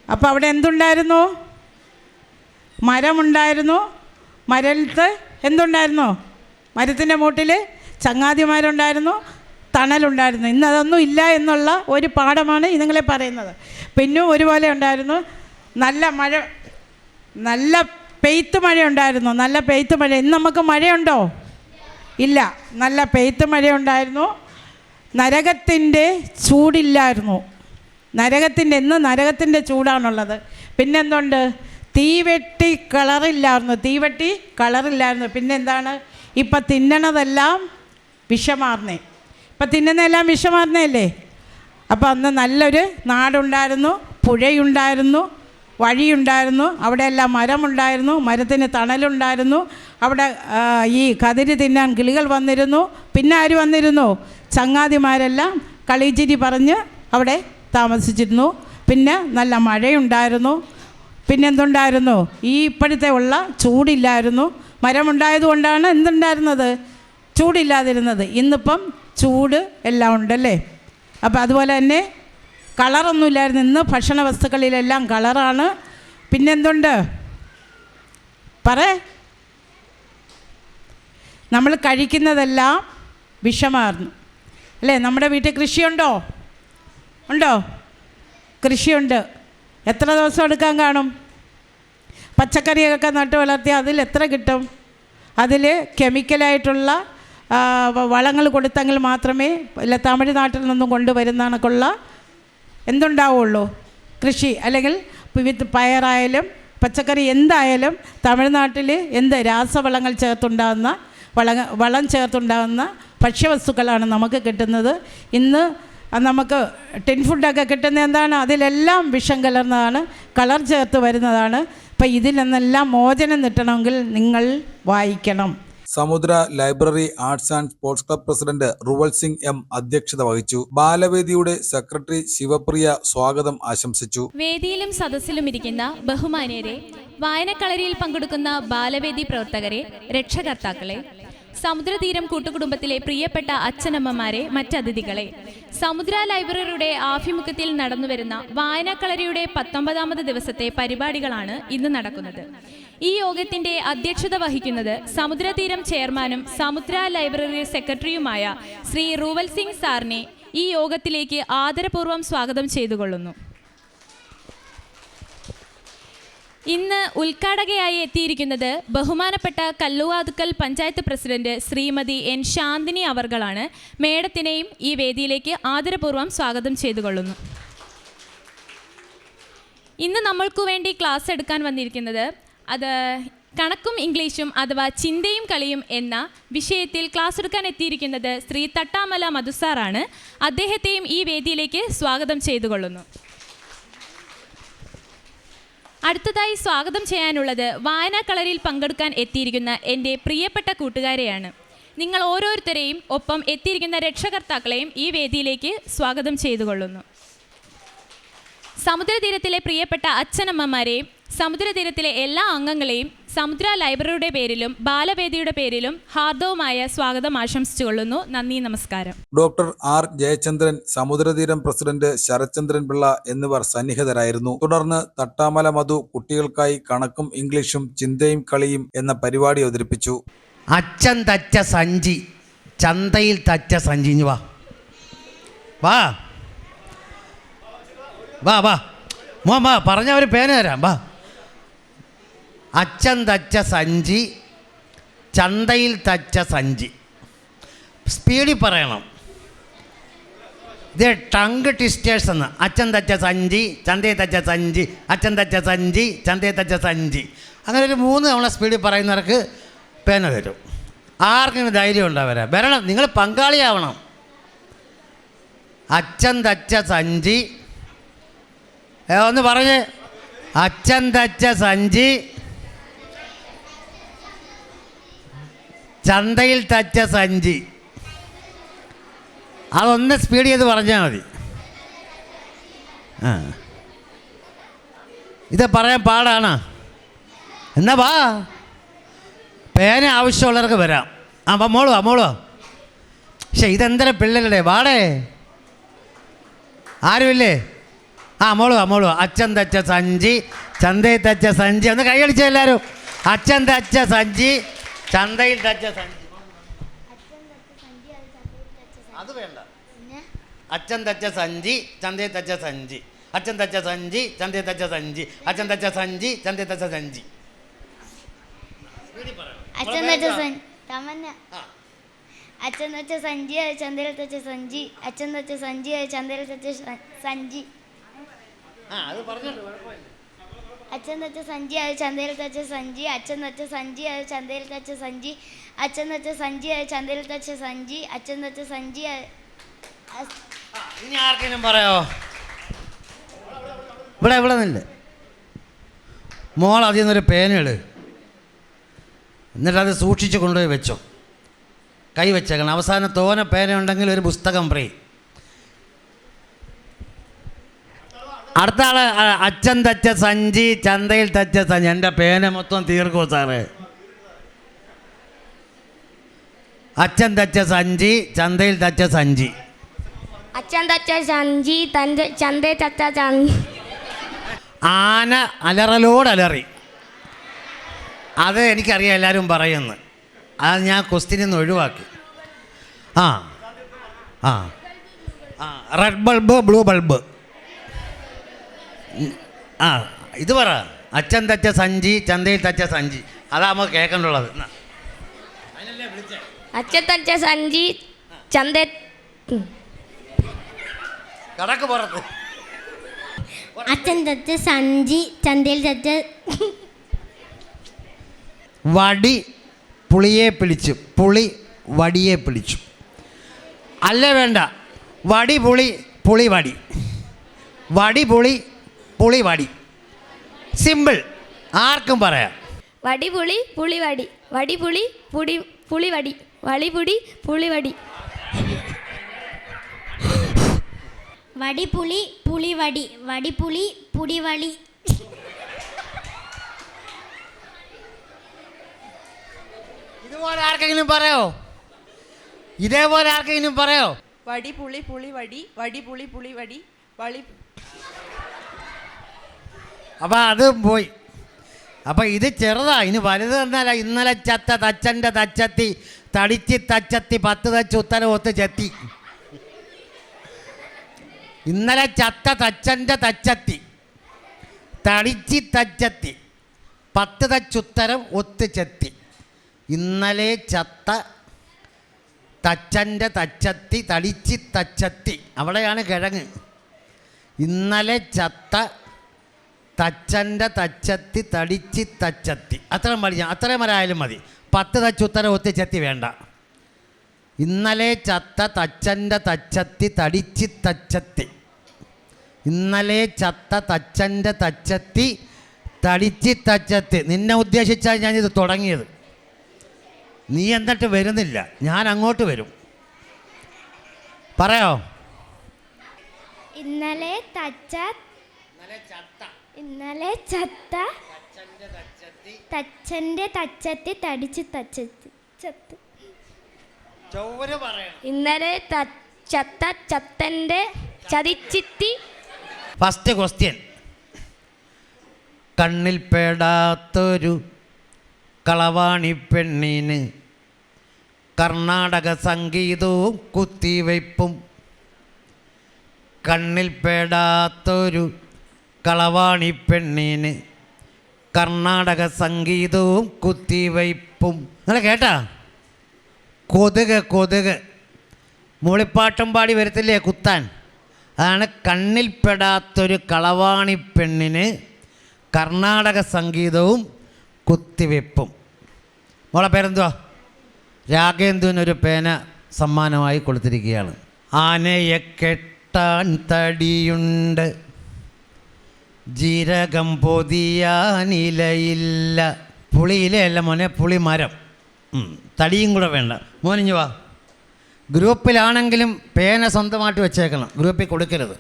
അപ്പോൾ അവിടെ എന്തുണ്ടായിരുന്നു? മരമുണ്ടായിരുന്നു. മരത്ത് എന്തുണ്ടായിരുന്നു? മരത്തിൻ്റെ മൂട്ടിൽ ചങ്ങാതിമാരുണ്ടായിരുന്നു, തണലുണ്ടായിരുന്നു. ഇന്ന് അതൊന്നും ഇല്ല എന്നുള്ള ഒരു പാഠമാണ് ഇതുങ്ങളെ പറയുന്നത്. പിന്നും ഒരുപോലെ ഉണ്ടായിരുന്നു. നല്ല പെയ്ത്ത് മഴ ഉണ്ടായിരുന്നു. നല്ല പെയ്ത്ത് മഴ. ഇന്ന് നമുക്ക് മഴയുണ്ടോ? ഇല്ല. നല്ല പെയ്ത്ത് മഴയുണ്ടായിരുന്നു. നരകത്തിൻ്റെ ചൂടില്ലായിരുന്നു. ഇന്ന് നരകത്തിൻ്റെ ചൂടാണുള്ളത്. പിന്നെന്തുണ്ട്? തീവെട്ടി കളറില്ലായിരുന്നു. പിന്നെന്താണ്? ഇപ്പം തിന്നണതെല്ലാം വിഷമാർന്നേ. ഇപ്പം തിന്നുന്നതെല്ലാം വിഷമാർന്നല്ലേ? അപ്പോൾ അന്ന് നല്ലൊരു നാടുണ്ടായിരുന്നു, പുഴയുണ്ടായിരുന്നു, വഴിയുണ്ടായിരുന്നു, അവിടെയെല്ലാം മരമുണ്ടായിരുന്നു, മരത്തിന് തണലുണ്ടായിരുന്നു. അവിടെ ഈ കതിര് തിന്നാൻ കിളികൾ വന്നിരുന്നു. പിന്നെ ആര് വന്നിരുന്നു? ചങ്ങാതിമാരെല്ലാം കളിച്ചിരി പറഞ്ഞ് അവിടെ താമസിച്ചിരുന്നു. പിന്നെ നല്ല മഴയുണ്ടായിരുന്നു. പിന്നെന്തുണ്ടായിരുന്നു? ഈ ഇപ്പോഴത്തെ ഉള്ള ചൂടില്ലായിരുന്നു. മരമുണ്ടായതുകൊണ്ടാണ് എന്തുണ്ടായിരുന്നത്? ചൂടില്ലാതിരുന്നത്. ഇന്നിപ്പം ചൂട് എല്ലാം ഉണ്ടല്ലേ. അപ്പം അതുപോലെ തന്നെ കളറൊന്നുമില്ലായിരുന്നു. ഇന്ന് ഭക്ഷണ വസ്തുക്കളിലെല്ലാം കളറാണ്. പിന്നെന്തുണ്ട്? നമ്മൾ കഴിക്കുന്നതെല്ലാം വിഷമായിരുന്നു അല്ലേ. നമ്മുടെ വീട്ടിൽ കൃഷിയുണ്ടോ? ഉണ്ടോ? കൃഷിയുണ്ട്. എത്ര ദിവസം എടുക്കാൻ കാണും? പച്ചക്കറിയൊക്കെ നട്ട് വളർത്തി അതിൽ എത്ര കിട്ടും? അതിൽ കെമിക്കലായിട്ടുള്ള വളങ്ങൾ കൊടുത്തെങ്കിൽ മാത്രമേ തമിഴ്നാട്ടിൽ നിന്നും കൊണ്ടുവരുന്നതൊക്കെയുള്ള എന്തുണ്ടാവുള്ളൂ? കൃഷി. അല്ലെങ്കിൽ വിത്ത് പയറായാലും പച്ചക്കറി എന്തായാലും തമിഴ്നാട്ടിൽ രാസവളങ്ങൾ ചേർത്തുണ്ടാകുന്ന വളം ചേർത്തുണ്ടാകുന്ന ഭക്ഷ്യവസ്തുക്കളാണ് നമുക്ക് കിട്ടുന്നത്. ഇന്ന് നമുക്ക് ടിൻ ഫുഡൊക്കെ കിട്ടുന്നത് എന്താണ്? അതിലെല്ലാം വിഷം കലർന്നതാണ്, കളർ ചേർത്ത് വരുന്നതാണ്. അപ്പം ഇതിൽ നിന്നെല്ലാം മോചനം കിട്ടണമെങ്കിൽ നിങ്ങൾ വായിക്കണം. സമുദ്ര library arts and sports club president Ruval Singh M അധ്യക്ഷത വഹിച്ചു. ബാലവേദിയുടെ സെക്രട്ടറി ശിവപ്രിയ സ്വാഗതം ആശംസിച്ചു. വേദിയിലും സദസ്സിലും ഇരിക്കുന്ന ബഹുമാന്യരെ, വായനക്കളരിയിൽ പങ്കെടുക്കുന്ന ബാലവേദി പ്രവർത്തകരെ, രക്ഷകർത്താക്കളെ, സമുദ്രതീരം കൂട്ടുകുടുംബത്തിലെ പ്രിയപ്പെട്ട അച്ഛനമ്മമാരെ, മറ്റതിഥികളെ, സമുദ്ര ലൈബ്രറിയുടെ ആഭിമുഖ്യത്തിൽ നടന്നുവരുന്ന വായനക്കളരിയുടെ 19ാമത് ദിവസത്തെ പരിപാടികളാണ് ഇന്ന് നടക്കുന്നത്. ഈ യോഗത്തിന്റെ അധ്യക്ഷത വഹിക്കുന്നത് സമുദ്രതീരം ചെയർമാനും സമുദ്ര ലൈബ്രറി സെക്രട്ടറിയുമായ ശ്രീ റുവൽ സിംഗ് സാറിനെ ഈ യോഗത്തിലേക്ക് ആദരപൂർവ്വം സ്വാഗതം ചെയ്തുകൊള്ളുന്നു. ഇന്ന് ഉദ്ഘാടകയായി എത്തിയിരിക്കുന്നത് ബഹുമാനപ്പെട്ട കല്ലുവാതുക്കൽ പഞ്ചായത്ത് പ്രസിഡന്റ് ശ്രീമതി എൻ ശാന്തിനി അവർകളാണ്. മേഡത്തിനെയും ഈ വേദിയിലേക്ക് ആദരപൂർവ്വം സ്വാഗതം ചെയ്തുകൊള്ളുന്നു. ഇന്ന് നമ്മൾക്കു വേണ്ടി ക്ലാസ് എടുക്കാൻ വന്നിരിക്കുന്നത് കണക്കും ഇംഗ്ലീഷും അഥവാ ചിന്തയും കളിയും എന്ന വിഷയത്തിൽ ക്ലാസ് എടുക്കാൻ എത്തിയിരിക്കുന്നത് ശ്രീ തട്ടാമല മധുസാറാണ്. അദ്ദേഹത്തെയും ഈ വേദിയിലേക്ക് സ്വാഗതം ചെയ്തുകൊള്ളുന്നു. അടുത്തതായി സ്വാഗതം ചെയ്യാനുള്ളത് വായനാക്കളരിയിൽ പങ്കെടുക്കാൻ എത്തിയിരിക്കുന്ന എൻ്റെ പ്രിയപ്പെട്ട കൂട്ടുകാരെയാണ്. നിങ്ങൾ ഓരോരുത്തരെയും ഒപ്പം എത്തിയിരിക്കുന്ന രക്ഷകർത്താക്കളെയും ഈ വേദിയിലേക്ക് സ്വാഗതം ചെയ്തുകൊള്ളുന്നു. സമുദ്രതീരത്തിലെ പ്രിയപ്പെട്ട അച്ഛനമ്മമാരെയും സമുദ്രതീരത്തിലെ എല്ലാ അംഗങ്ങളെയും സമുദ്ര ലൈബ്രറിയുടെ പേരിലും ബാലവേദിയുടെ പേരിലും ഹാർദവുമായ സ്വാഗതം ആശംസിച്ചുകൊള്ളുന്നു. നന്ദി, നമസ്കാരം. Doctor R Jayachandran, Samudratheeram president Sarathchandran Pillai എന്നിവർ സന്നിഹിതരായിരുന്നു. തുടർന്ന് തട്ടാമല മധു കുട്ടികൾക്കായി കണക്കും ഇംഗ്ലീഷും ചിന്തയും കളിയും എന്ന പരിപാടി അവതരിപ്പിച്ചു. അച്ഛൻ തച്ച സഞ്ചി, ചന്തയിൽ തച്ച സഞ്ചി. വാ വാ വാ വാ മോ വാ, പറഞ്ഞവർ പേന തരാം. വാ. അച്ഛൻ തച്ച സഞ്ചി, ചന്തയിൽ തച്ച സഞ്ചി. സ്പീഡിൽ പറയണം. ഇത് ടങ്ക് ട്വിസ്റ്റേഴ്സ് എന്ന്. അച്ഛൻ തച്ച സഞ്ചി, ചന്തയിൽ തച്ച സഞ്ചി, അച്ഛൻ തച്ച സഞ്ചി, ചന്തയിൽ തച്ച സഞ്ചി. അങ്ങനെ ഒരു 3 തവണ സ്പീഡിൽ പറയുന്നവർക്ക് പേന തരും. ആർക്കും ധൈര്യം ഉണ്ടാവരാ വരണം. നിങ്ങൾ പങ്കാളിയാവണം. അച്ഛൻ തച്ച സഞ്ചി, ഒന്ന് പറഞ്ഞ്. അച്ഛൻ തച്ച സഞ്ചി, ചന്തയിൽ തച്ച സഞ്ചി. അതൊന്ന് സ്പീഡ് ചെയ്ത് പറഞ്ഞാൽ മതി. ഇത് പറയാൻ പാടാണ്. എന്നാ വാ, പേന ആവശ്യമുള്ളവർക്ക് വരാം. വാ മോള്, വാ മോള്. പക്ഷേ ഇതെന്തര പിള്ളേരുടെ വാടേ, ആരുമില്ലേ? മോള്, വാ മോള്. അച്ഛൻ തച്ച സഞ്ചി, ചന്തയിൽ തച്ച സഞ്ചി. ഒന്ന് കൈയടിച്ച എല്ലാവരും. അച്ഛൻ തച്ച സഞ്ചി, ചന്തയിൽ തച്ച സഞ്ചി. അത് വേണ്ട. അച്ഛൻ തച്ച സഞ്ചി, ചന്തയിൽ തച്ച സഞ്ചി. അച്ഛൻ തച്ച സഞ്ചി, ചന്തയിൽ തച്ച സഞ്ചി. അച്ഛൻ തച്ച സഞ്ചി, ചന്തയിൽ തച്ച സഞ്ചി. അച്ഛൻ തച്ച സഞ്ചി, അച്ഛൻ തച്ച സഞ്ചി, ചന്തയിൽ തച്ച സഞ്ചി. അച്ഛൻ തച്ച സഞ്ചി, ചന്തയിൽ തച്ച സഞ്ചി. അത് പറഞ്ഞോളൂ, കുഴപ്പമില്ല. അച്ഛൻ തച്ച സഞ്ചി, ചന്തയിൽ തച്ച സഞ്ചി. അച്ഛൻ തച്ച സഞ്ചി, ചന്തയിൽ തച്ച സഞ്ചി. അച്ഛൻ തച്ച സഞ്ചി, ചന്തയിൽ തച്ച സഞ്ചി. അച്ഛൻ തച്ച സഞ്ചി. ഇനി ആർക്കെങ്കിലും പറയാമോ? ഇവിടെ നില്ല. മോൾ അതിൽ നിന്നൊരു പേനയിട്, എന്നിട്ടത് സൂക്ഷിച്ച് കൊണ്ടുപോയി വെച്ചോ, കൈ വെച്ചേക്കണം. അവസാനം തോനെ പേന ഉണ്ടെങ്കിൽ ഒരു പുസ്തകം ഫ്രീ. അടുത്ത ആൾ അച്ഛൻ തച്ച സഞ്ചി, ചന്തയിൽ തച്ച സഞ്ചി. എൻ്റെ പേന മൊത്തം തീർക്കുമോ സാറേ? അച്ഛൻ തച്ച സഞ്ചി, ചന്തയിൽ തച്ച സഞ്ചി. അച്ഛൻ തച്ച സഞ്ചി, ചന്തയിൽ തച്ച സഞ്ചി. ആന അലറലോടലറി. അത് എനിക്കറിയാം, എല്ലാവരും പറയുന്നു. അത് ഞാൻ ക്വസ്റ്റ്യനിൽ നിന്ന് ഒഴിവാക്കി. ആ ആ ആ റെഡ് ബൾബ്, ബ്ലൂ ബൾബ്. ആ ഇത് പറ. അച്ഛൻ തച്ച സഞ്ചി, ചന്തയിൽ തച്ച സഞ്ചി. അതാ നമുക്ക് കേൾക്കേണ്ടുള്ളത്. അച്ഛൻ തച്ച സഞ്ചി, ചന്തയിൽ കടക്ക് പുറത്ത്. അച്ഛൻ തച്ച സഞ്ചി, ചന്തയിൽ തച്ച. വടി പുളിയെ പിടിച്ചു, പുളി വടിയെ പിടിച്ചു. അല്ലേ വേണ്ട, വടി പുളി, പുളി വടി. വടി പുളി, പുളി വടി. സിമ്പിൾ, ആർക്കും പറയാം. വടിപുളി പുളിവടി, വടിപുളി പുളിവടി, വളിപുടി പുളിവടി. വടിപുളി പുളിവടി, വടിപുളി പുടിവളി. ഇതുപോലെ ആർക്കെങ്കിലും പറയോ? ഇതേപോലെ ആർക്കെങ്കിലും പറയോ? വടി പുളി പുളി വടി, വടി പുളി പുളി വടി, വളി. അപ്പം അതും പോയി. അപ്പം ഇത് ചെറുതാ, ഇനി വലുത് തന്നാല. ഇന്നലെ ചത്ത തച്ചൻ്റെ തച്ചത്തി, തടിച്ചി തച്ചത്തി, 10 തച്ച് ഉത്തരം ഒത്ത് ചെത്തി. ഇന്നലെ ചത്ത തച്ചൻ്റെ തച്ചത്തി, തടിച്ചി തച്ചത്തി, 10 തച്ചുത്തരം ഒത്ത് ചെത്തി. ഇന്നലെ ചത്ത തച്ചൻ്റെ തച്ചത്തി, തടിച്ചി തച്ചത്തി. അവിടെയാണ് കിഴങ്ങ്. ഇന്നലെ ചത്ത തച്ചൻ്റെ തച്ചത്തി, തടിച്ചി തച്ചത്തി. അത്രയും പഠിക്കാം, അത്രയും വരായാലും മതി. 10 തച്ചുത്തരം ഒത്ത് ചെത്തി വേണ്ട. ഇന്നലെ ചത്ത തച്ചൻ്റെ തച്ചത്തി, തടിച്ചി തച്ചത്തി. ഇന്നലെ ചത്ത തച്ചൻ്റെ തച്ചത്തി, തടിച്ചി തച്ചത്തി. നിന്നെ ഉദ്ദേശിച്ചാണ് ഞാനിത് തുടങ്ങിയത്. നീ എന്നിട്ട് വരുന്നില്ല, ഞാൻ അങ്ങോട്ട് വരും. പറയോ? ഇന്നലെ ചത്ത തച്ചൻ്റെ തച്ചത്തി, തടിച്ച് തച്ചത്തി. ഇന്നലെ ചത്ത ചത്തൻ്റെ ചതിച്ചിത്തി. First question. കണ്ണിൽ പെടാത്തൊരു കളവാണി പെണ്ണിന് കർണാടക സംഗീതവും കുത്തിവയ്പ്പും. കണ്ണിൽ പെടാത്തൊരു കളവാണി പെണ്ണിന് കർണാടക സംഗീതവും കുത്തിവയ്പ്പും. നിങ്ങൾ കേട്ടാ? കൊതുക് കൊതുക് മൂളിപ്പാട്ടും പാടി വരത്തില്ലേ കുത്താൻ? അതാണ് കണ്ണിൽ പെടാത്തൊരു കളവാണി പെണ്ണിന് കർണാടക സംഗീതവും കുത്തിവെപ്പും. മോളെ പേരെന്തുവാ? രാഗേന്ദുവിനൊരു പേന സമ്മാനമായി കൊടുത്തിരിക്കുകയാണ്. ആനയെ കെട്ടാൻ തടിയുണ്ട്, ജീരകം പൊതിയാനിലയില്ല. പുളിയിലയല്ല മോനെ, പുളി മരം. തടിയും കൂടെ വേണ്ട. മോനിഞ്ഞു വാ. ഗ്രൂപ്പിലാണെങ്കിലും പേന സ്വന്തമായിട്ട് വെച്ചേക്കണം, ഗ്രൂപ്പിൽ കൊടുക്കരുത്.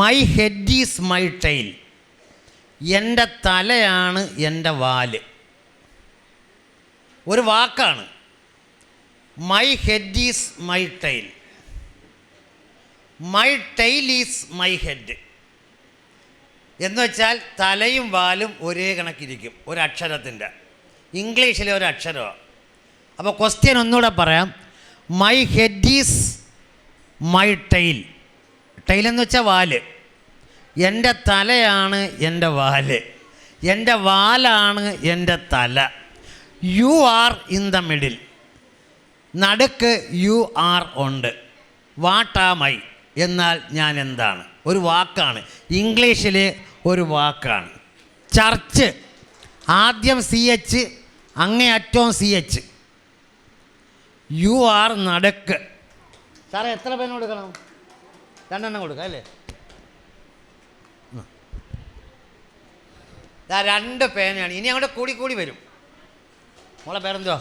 My head is my tail. എൻ്റെ തലയാണ് എൻ്റെ വാല്. ഒരു വാക്കാണ്. My head is my tail. My tail is my head എന്ന് വെച്ചാൽ തലയും വാലും ഒരേ കണക്കിരിക്കും, ഒരു അക്ഷരത്തിൻ്റെ. ഇംഗ്ലീഷിലെ ഒരു അക്ഷരമാണ്. അപ്പോൾ ക്വസ്റ്റ്യൻ ഒന്നുകൂടെ പറയാം. My head is my tail. Tail എന്ന് വെച്ചാൽ വാല്. എൻ്റെ തലയാണ് എൻ്റെ വാല്, എൻ്റെ വാലാണ് എൻ്റെ തല. You are in the middle. നടുക്ക് യു ആർ ഉണ്ട്. വാട്ട് ആം ഐ എന്നാൽ ഞാൻ എന്താണ്? ഒരു വാക്കാണ്, ഇംഗ്ലീഷിലെ ഒരു വാക്കാണ്. ചർച്ച് ആദ്യം CH, അങ്ങേയറ്റവും CH. യു ആർ നടുക്ക്. സാറേ എത്ര പേന കൊടുക്കണം? 2 കൊടുക്കാം അല്ലേ? 2 പേനയാണ്. ഇനി അങ്ങോട്ട് കൂടി കൂടി വരും. മോളെ പേരെന്തുവാ?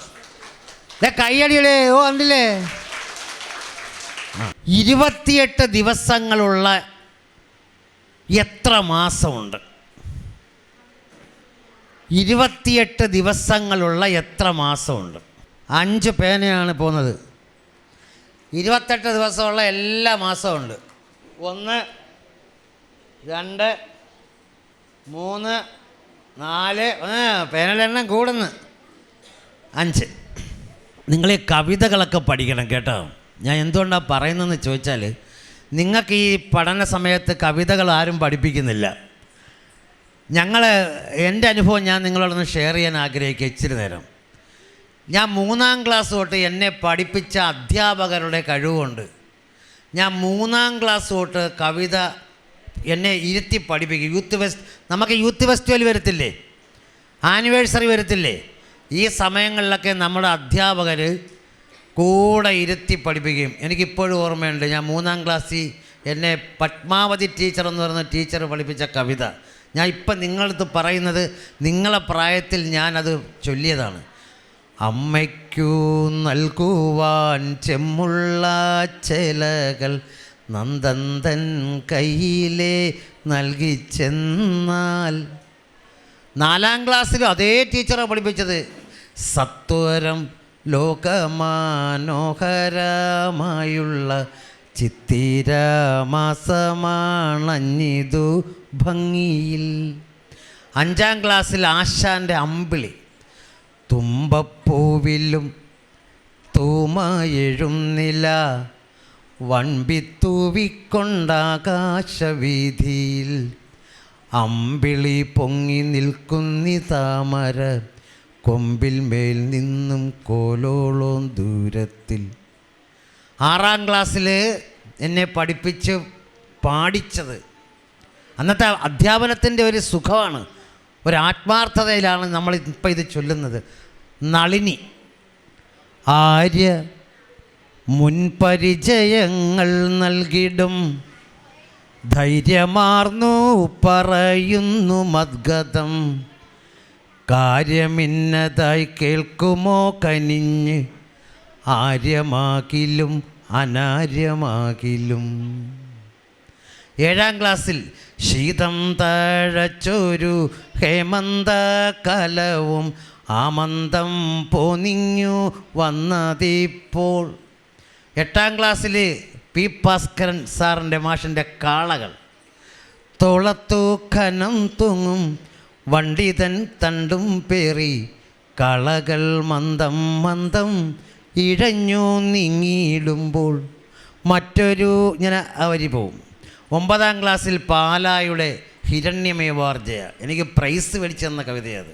കയ്യടിയുടെ ഓ കണ്ടില്ലേ? 28 ദിവസങ്ങളുള്ള എത്ര മാസമുണ്ട്? 28 ദിവസങ്ങളുള്ള എത്ര മാസമുണ്ട്? 5 പേനയാണ് പോകുന്നത്. 28 ദിവസമുള്ള എല്ലാ മാസവും ഉണ്ട്. 1 2 3 4 പേനയുടെ എണ്ണം കൂടുന്നു 5. നിങ്ങൾ ഈ കവിതകളൊക്കെ പഠിക്കണം കേട്ടോ. ഞാൻ എന്തുകൊണ്ടാണ് പറയുന്നതെന്ന് ചോദിച്ചാൽ, നിങ്ങൾക്ക് ഈ പഠന സമയത്ത് കവിതകൾ ആരും പഠിപ്പിക്കുന്നില്ല. എൻ്റെ അനുഭവം ഞാൻ നിങ്ങളോടൊന്ന് ഷെയർ ചെയ്യാൻ ആഗ്രഹിക്കുക ഇച്ചിരി നേരം. ഞാൻ 3ാം ക്ലാസ് തൊട്ട് എന്നെ പഠിപ്പിച്ച അധ്യാപകരുടെ കഴിവുണ്ട്. ഞാൻ 3ാം ക്ലാസ് തൊട്ട് കവിത എന്നെ ഇരുത്തി പഠിപ്പിക്കും. നമുക്ക് യൂത്ത് ഫെസ്റ്റിവൽ വരത്തില്ലേ, ആനിവേഴ്സറി വരത്തില്ലേ, ഈ സമയങ്ങളിലൊക്കെ നമ്മുടെ അധ്യാപകർ കൂടെ ഇരുത്തി പഠിപ്പിക്കും. എനിക്കിപ്പോഴും ഓർമ്മയുണ്ട്, ഞാൻ 3ാം ക്ലാസ്സിൽ എന്നെ പത്മാവതി ടീച്ചർ എന്ന് പറയുന്ന ടീച്ചർ പഠിപ്പിച്ച കവിത ഞാൻ ഇപ്പം നിങ്ങളടുത്ത് പറയുന്നത് നിങ്ങളെ പ്രായത്തിൽ ഞാനത് ചൊല്ലിയതാണ്. അമ്മയ്ക്കു നൽകുവാൻ ചെമ്മുള്ള ചേലകൾ നന്ദന്തൻ കയ്യിലെ നൽകി ചെന്നാൽ. 4ാം ക്ലാസ്സിലും അതേ ടീച്ചറാണ് പഠിപ്പിച്ചത്. സത്വരം ലോകമാനോഹരമായുള്ള ചിത്തിരമാസമാണഞ്ഞിതു ഭംഗിയിൽ. 5ാം ക്ലാസ്സിൽ ആശാൻ്റെ അമ്പിളി തുമ്പപ്പൂവിലും തൂമയെഴുന്നില വൺപിത്തൂവിക്കൊണ്ടാകാശവീതിയിൽ അമ്പിളി പൊങ്ങി നിൽക്കുന്നി താമര കൊമ്പിൽ മേൽ നിന്നും കോലോളം ദൂരത്തിൽ. 6ാം ക്ലാസ്സിൽ എന്നെ പഠിപ്പിച്ച് പാടിച്ചത്, അന്നത്തെ അധ്യാപനത്തിൻ്റെ ഒരു സുഖമാണ്, ഒരു ആത്മാർത്ഥതയിലാണ് നമ്മൾ ഇപ്പം ഇത് ചൊല്ലുന്നത്. നളിനി. ആര്യ മുൻപരിചയങ്ങൾ നൽകിടും ധൈര്യമാർന്നു പറയുന്നു മദ്ഗതം. കാര്യമിന്നതായി കേൾക്കുമോ കനിഞ്ഞ് ആര്യമാകിലും അനാര്യമാകിലും. 7ാം ക്ലാസ്സിൽ ശീതം തഴച്ചൊരു ഹേമന്തകലവും ആമന്തം പോന്നിങ്ങു വന്നതിപ്പോൾ. 8ാം ക്ലാസ്സിൽ പി ഭാസ്കരൻ സാറിൻ്റെ മാഷിൻ്റെ കാളകൾ. തോളത്തു ഖനം തൂങ്ങും വണ്ടിതൻ തണ്ടും പേറി കളകൾ മന്ദം മന്ദം ഇഴഞ്ഞു നീങ്ങിയിടുമ്പോൾ. മറ്റൊരു ഇങ്ങനെ അവരി പോവും. 9ാം ക്ലാസ്സിൽ പാലായുടെ ഹിരണ്യമേവാർജയ എനിക്ക് പ്രൈസ് മേടിച്ചെന്ന കവിതയത്.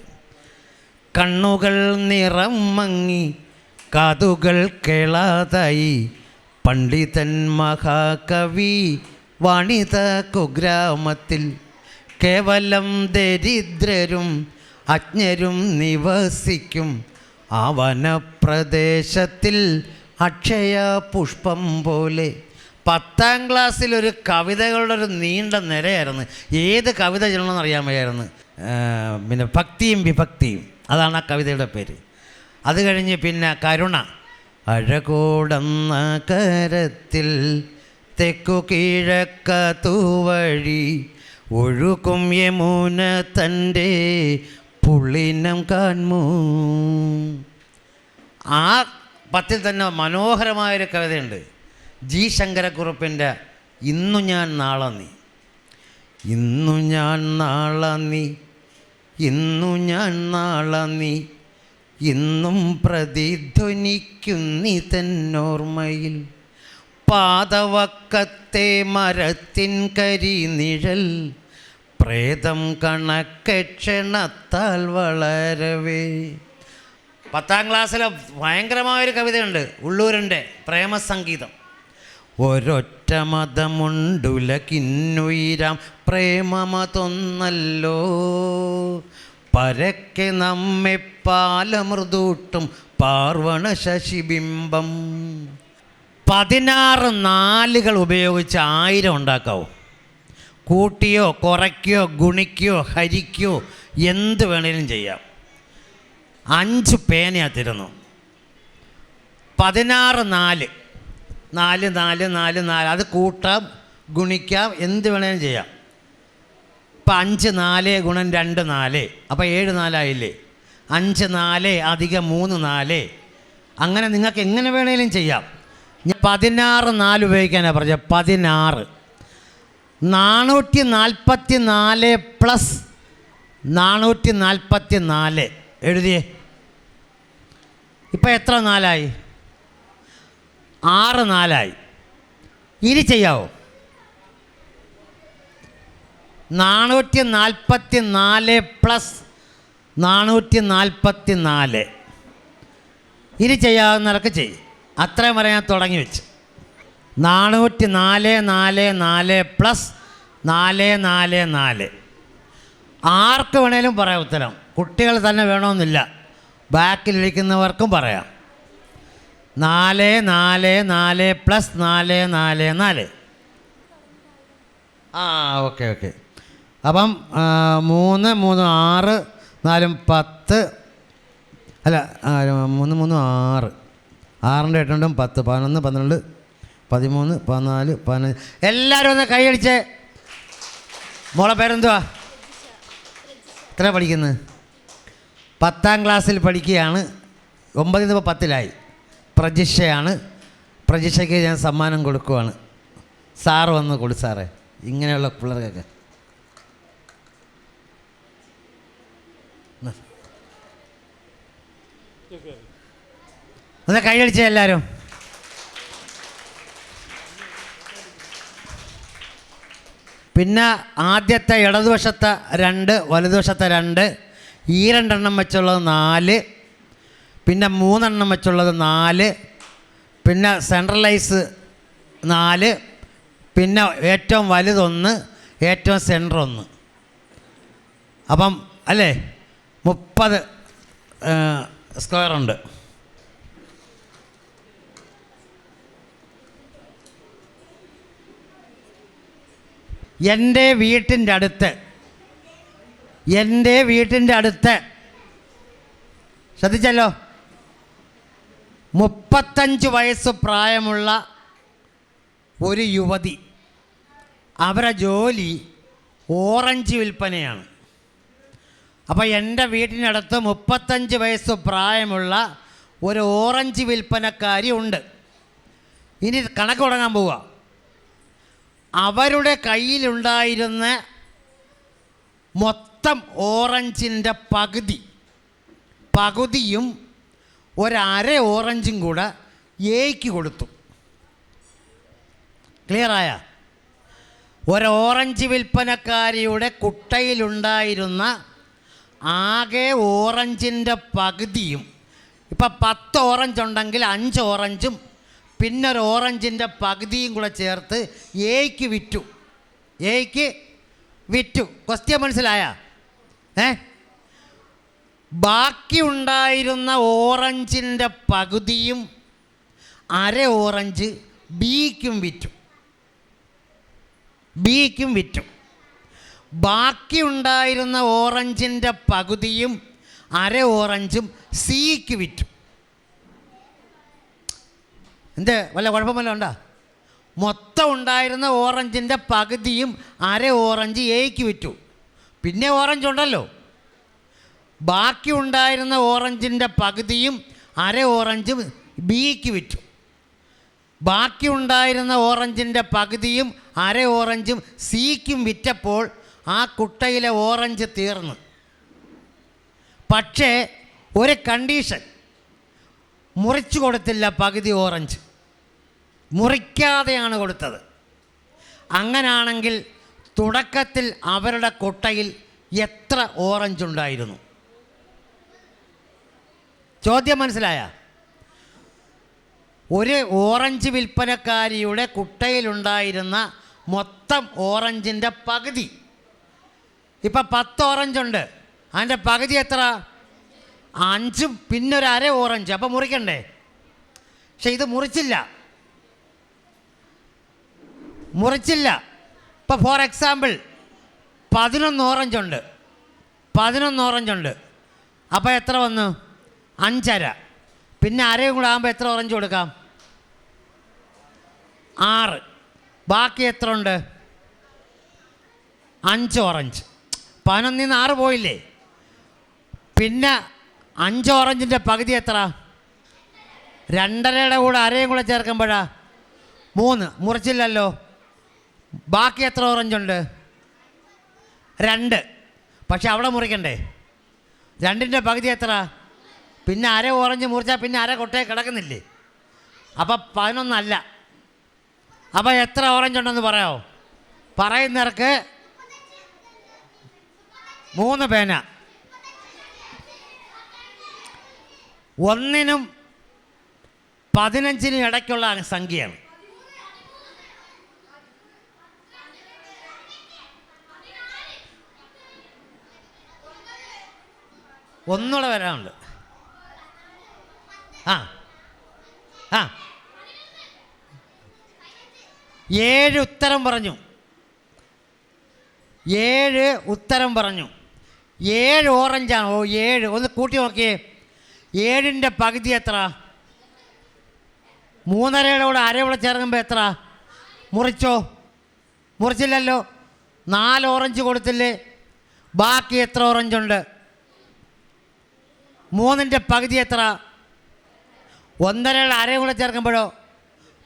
കണ്ണുകൾ നിറം മങ്ങി കാതുകൾ കേളാതായി പണ്ഡിതൻ മഹാകവി വണിത കുഗ്രാമത്തിൽ കേവലം ദരിദ്രരും അജ്ഞരും നിവസിക്കും ആ വനപ്രദേശത്തിൽ അക്ഷയ പുഷ്പം പോലെ. 10ാം ക്ലാസ്സിൽ ഒരു കവിതകളുടെ ഒരു നീണ്ട നിരയായിരുന്നു. ഏത് കവിത ചൊല്ലണമെന്ന് അറിയാൻ വയ്യായിരുന്നു. പിന്നെ ഭക്തിയും വിഭക്തിയും, അതാണ് ആ കവിതയുടെ പേര്. അത് കഴിഞ്ഞ് പിന്നെ കരുണ. അഴകോടന്ന കരത്തിൽ തെക്കു കിഴക്കത്തുവഴി ഒഴുകും യമുന തൻ്റെ പുള്ളിനം കാൺമൂ. ആ 10ൽ തന്നെ മനോഹരമായൊരു കവിതയുണ്ട്. ജി ശങ്കരക്കുറുപ്പിൻ്റെ ഇന്നു ഞാൻ നാളെ നീ. ഇന്നു ഞാൻ നാളെ നീ, ഇന്നു ഞാൻ നാളെ നീ, ഇന്നും പ്രതിധ്വനിക്കുന്നി തന്നോർമ്മയിൽ. പാതവക്കത്തെ മരത്തിൻ കരിനിഴൽ പ്രേതം കണക്കെ ക്ഷണത്താൽ വളരവേ. 10ാം ക്ലാസ്സിലെ ഭയങ്കരമായൊരു കവിതയുണ്ട്, ഉള്ളൂരിൻ്റെ പ്രേമസംഗീതം. ഒരൊറ്റ മതമുണ്ടുലകിന്നുയിരാം പ്രേമമതൊന്നല്ലോ പരക്കെ നമ്മെ പാലമൃദൂട്ടും പാർവണ ശശിബിംബം. 16 നാലുകൾ ഉപയോഗിച്ച് 1000 ഉണ്ടാക്കാവോ? കൂട്ടിയോ കുറയ്ക്കോ ഗുണിക്കോ ഹരിക്കോ എന്ത് വേണേലും ചെയ്യാം. 5 പേനയാണ് തരുന്നു. 16 4 4 4 4 4 അത് കൂട്ടാം, ഗുണിക്കാം, എന്ത് വേണേലും ചെയ്യാം. ഇപ്പം 5 4 ഗുണം 2 4, അപ്പോൾ 7 4 ആയില്ലേ. 5 4 അധികം 3 4, അങ്ങനെ നിങ്ങൾക്ക് എങ്ങനെ വേണേലും ചെയ്യാം. ഞാൻ 16 4 ഉപയോഗിക്കാനാണ് പറഞ്ഞത്. 16 444 പ്ലസ് 444 എഴുതിയേ. ഇപ്പം എത്ര 4 6 4 ഇനി ചെയ്യാവോ? 444 പ്ലസ് 444 ഇനി ചെയ്യാവുന്നവർക്ക് ചെയ്യും. അത്രയും വരെ ഞാൻ തുടങ്ങി വെച്ച്. 444 പ്ലസ് 444 ആർക്ക് വേണേലും പറയാം ഉത്തരം. കുട്ടികൾ തന്നെ വേണമെന്നില്ല, ബാക്കിലിരിക്കുന്നവർക്കും പറയാം. 444 പ്ലസ് 444. Okay okay. അപ്പം 3 3 6 4 10 അല്ല 3 3 6 6ൻ്റെ 8 10 11 12 13 14 15. എല്ലാവരും ഒന്ന് കൈയടിച്ച്. മോളെ പേരെന്തുവാ? എത്ര പഠിക്കുന്നത്? 10ാം ക്ലാസ്സിൽ പഠിക്കുകയാണ്. 9 ഇപ്പോൾ 10ലായി. പ്രജിഷയാണ്. പ്രജിഷയ്ക്ക് ഞാൻ സമ്മാനം കൊടുക്കുവാണ്. സാറ് വന്ന് കൊടു സാറേ, ഇങ്ങനെയുള്ള പിള്ളേർക്കൊക്കെ. ഒന്ന് കൈയടിച്ചേ എല്ലാവരും. പിന്നെ ആദ്യത്തെ ഇടതുവശത്തെ 2, വലതുവശത്തെ 2, ഈ 2 എണ്ണം വെച്ചുള്ളത് 4, പിന്നെ 3 എണ്ണം വെച്ചുള്ളത് 4, പിന്നെ സെൻട്രലൈസ് 4, പിന്നെ ഏറ്റവും വലുതൊന്ന്, ഏറ്റവും സെൻറ്റർ 1. അപ്പം അല്ലേ 30 സ്ക്വയറുണ്ട്. എൻ്റെ വീട്ടിൻ്റെ അടുത്ത് ശ്രദ്ധിച്ചല്ലോ, 35 വയസ്സ് പ്രായമുള്ള ഒരു യുവതി. അവരുടെ ജോലി ഓറഞ്ച് വിൽപ്പനയാണ്. അപ്പോൾ എൻ്റെ വീട്ടിനടുത്ത് 35 വയസ്സ് പ്രായമുള്ള ഒരു ഓറഞ്ച് വിൽപ്പനക്കാരി ഉണ്ട്. ഇനി കണക്ക് തുടങ്ങാൻ പോവുക. അവരുടെ കയ്യിലുണ്ടായിരുന്ന മൊത്തം ഓറഞ്ചിൻ്റെ പകുതിയും 1/2 ഓറഞ്ചും കൂടെ എയ്ക്ക് കൊടുത്തു. ക്ലിയറായ? ഒരു ഓറഞ്ച് വിൽപ്പനക്കാരിയുടെ കുട്ടയിലുണ്ടായിരുന്ന ആകെ ഓറഞ്ചിൻ്റെ പകുതിയും, ഇപ്പം 10 ഓറഞ്ച് ഉണ്ടെങ്കിൽ 5 ഓറഞ്ചും പിന്നെ ഒരു ഓറഞ്ചിൻ്റെ പകുതിയും കൂടെ ചേർത്ത് എയ്ക്ക് വിറ്റു. ക്വസ്റ്റ്യൻ മനസ്സിലായ? ബാക്കി ഉണ്ടായിരുന്ന ഓറഞ്ചിൻ്റെ പകുതിയും 1/2 ഓറഞ്ച് ബിക്കും വിറ്റു. ബാക്കി ഉണ്ടായിരുന്ന ഓറഞ്ചിൻ്റെ പകുതിയും 1/2 ഓറഞ്ചും സിക്ക് വിറ്റു. വല്ല കുഴപ്പമല്ല ഉണ്ടോ? മൊത്തം ഉണ്ടായിരുന്ന ഓറഞ്ചിൻ്റെ പകുതിയും 1/2 ഓറഞ്ച് എയ്ക്ക് വിറ്റു. പിന്നെ ഓറഞ്ച് ഉണ്ടല്ലോ. ബാക്കി ഉണ്ടായിരുന്ന ഓറഞ്ചിൻ്റെ പകുതിയും 1/2 ഓറഞ്ചും ബിക്ക് വിറ്റു. ബാക്കി ഉണ്ടായിരുന്ന ഓറഞ്ചിൻ്റെ പകുതിയും 1/2 ഓറഞ്ചും സിക്കും വിറ്റപ്പോൾ ആ കുട്ടയിലെ ഓറഞ്ച് തീർന്നു. പക്ഷേ ഒരു കണ്ടീഷൻ, മുറിച്ചു കൊടുത്തില്ല. പകുതി ഓറഞ്ച് മുറിക്കാതെയാണ് കൊടുത്തത്. അങ്ങനാണെങ്കിൽ തുടക്കത്തിൽ അവരുടെ കുട്ടയിൽ എത്ര ഓറഞ്ച് ഉണ്ടായിരുന്നു? ചോദ്യം മനസ്സിലായ? ഒരു ഓറഞ്ച് വിൽപ്പനക്കാരിയുടെ കുട്ടയിലുണ്ടായിരുന്ന മൊത്തം ഓറഞ്ചിൻ്റെ പകുതി, ഇപ്പം 10 ഓറഞ്ചുണ്ട്, അതിൻ്റെ പകുതി എത്ര? 5 പിന്നെ 1/2 ഓറഞ്ച്. അപ്പം മുറിക്കണ്ടേ? പക്ഷെ ഇത് മുറിച്ചില്ല. ഇപ്പം ഫോർ എക്സാമ്പിൾ 11 ഓറഞ്ചുണ്ട്. 11 ഓറഞ്ചുണ്ട്. അപ്പോൾ എത്ര വന്നു? 5.5. പിന്നെ അരയും കൂടെ ആകുമ്പോൾ എത്ര ഓറഞ്ച് കൊടുക്കാം? 6. ബാക്കി എത്ര ഉണ്ട്? 5 ഓറഞ്ച്. 11 6 പോയില്ലേ? പിന്നെ 5 ഓറഞ്ചിൻ്റെ പകുതി എത്ര? 2.5യുടെ കൂടെ അരയും കൂടെ ചേർക്കുമ്പോഴാ 3. മുറിച്ചില്ലല്ലോ. ബാക്കി എത്ര ഓറഞ്ചുണ്ട്? 2. പക്ഷെ അവിടെ മുറിക്കണ്ടേ? 2ൻ്റെ പകുതി എത്ര? പിന്നെ അര ഓറഞ്ച് മുറിച്ചാൽ പിന്നെ അര കൊട്ടയെ കിടക്കുന്നില്ലേ? അപ്പം 11 അല്ല. അപ്പോൾ എത്ര ഓറഞ്ച് ഉണ്ടെന്ന് പറയാമോ? പറയുന്നവർക്ക് 3 പേന. 1നും 15നും ഇടയ്ക്കുള്ള സംഖ്യയാണ്. ഒന്നുകൂടെ വരാനുണ്ട്. ആ 7 ഉത്തരം പറഞ്ഞു. 7 ഉത്തരം പറഞ്ഞു. 7 ഓറഞ്ചാണ്. ഓ 7 ഒന്ന് കൂട്ടി നോക്കിയേ. 7ൻ്റെ പകുതി എത്ര? 3.5യുടെ കൂടെ അരയോടെ ചേർക്കുമ്പോൾ എത്ര? മുറിച്ചോ? മുറിച്ചില്ലല്ലോ. 4 ഓറഞ്ച് കൊടുത്തില്ലേ? ബാക്കി എത്ര ഓറഞ്ചുണ്ട്? 3ൻ്റെ പകുതി എത്ര? 1.5യുടെ അരയും കൂടെ ചേർക്കുമ്പോഴോ?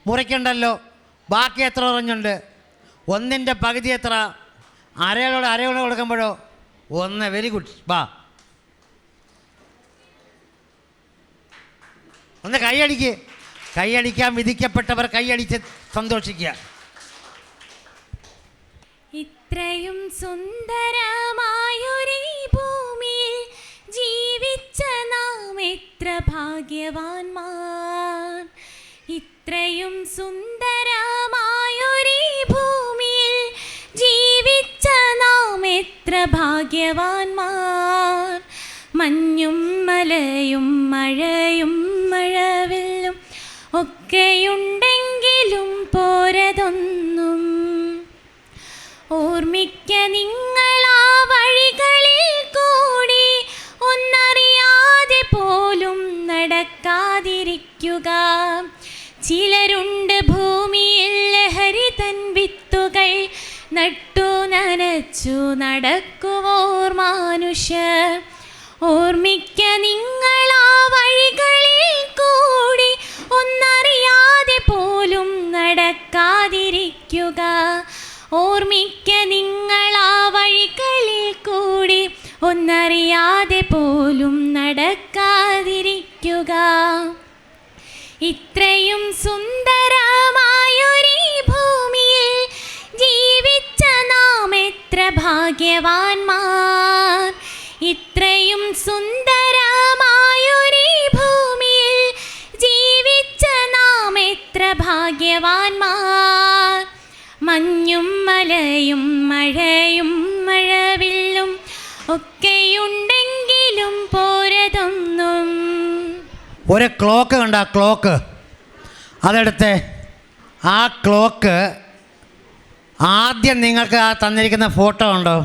മുറിക്കണ്ടല്ലോ. ബാക്കി എത്ര ഓറഞ്ചുണ്ട്? 1ൻ്റെ പകുതി എത്ര? അരയോടെ അരയോടെ കൊടുക്കുമ്പോഴോ? 1. Very good. വാ ഒന്ന് കൈയടിക്ക്. കൈയടിക്കാൻ വിധിക്കപ്പെട്ടവർ കൈയടിച്ച് സന്തോഷിക്കുക. ഇത്രയും സുന്ദരമായൊരു ഭൂമിയിൽ ജീവിച്ച നാം എത്ര ഭാഗ്യവാന്മാർ. ഇത്രയും സുന്ദരമായൊരു ഭൂമിയിൽ ജീവിച്ച നാം എത്ര ഭാഗ്യവാന്മാർ. മഞ്ഞും മലയും മഴയും മഴവില്ലും ഒക്കെയുണ്ടെങ്കിലും പോരതൊന്നും. ഓർമ്മിക്ക നിങ്ങളാ വഴികളിൽ കൂടി ഒന്നറിയാതെ പോലും നടക്കാതിരിക്കുക. ചിലരുണ്ട് ഭൂമിയിൽ ലഹരി തൻ വിത്തുകൾ നട്ടു നനച്ചു നടക്കുവോർ മനുഷ്യർ. ഓർമ്മിക്ക നിങ്ങളാ വഴികളിൽ കൂടി ഒന്നറിയാതെ പോലും നടക്കാതിരിക്കുക. ഓർമ്മിക്ക നിങ്ങളാ വഴികളിൽ കൂടി ഒന്നറിയാതെ പോലും നടക്കാതിരിക്കുക. ഇത്രയും സുന്ദരമായൊരു ഭൂമിയിൽ ജീവിച്ച നാം എത്ര ഭാഗ്യവാന്മാർ. ഇത്രയും സുന്ദരമായൊരു ഭൂമിയിൽ ജീവിച്ച നാം എത്ര ഭാഗ്യവാന്മാർ. മഞ്ഞും മലയും മഴയും മഴവില്ലും ഒക്കെയുണ്ടെങ്കിലും പോരതൊന്നും. ഒരു ക്ലോക്ക് കണ്ട? ക്ലോക്ക് അതെടുത്ത്. ആ ക്ലോക്ക് ആദ്യം നിങ്ങൾക്ക് ആ തന്നിരിക്കുന്ന ഫോട്ടോ ഉണ്ടോ?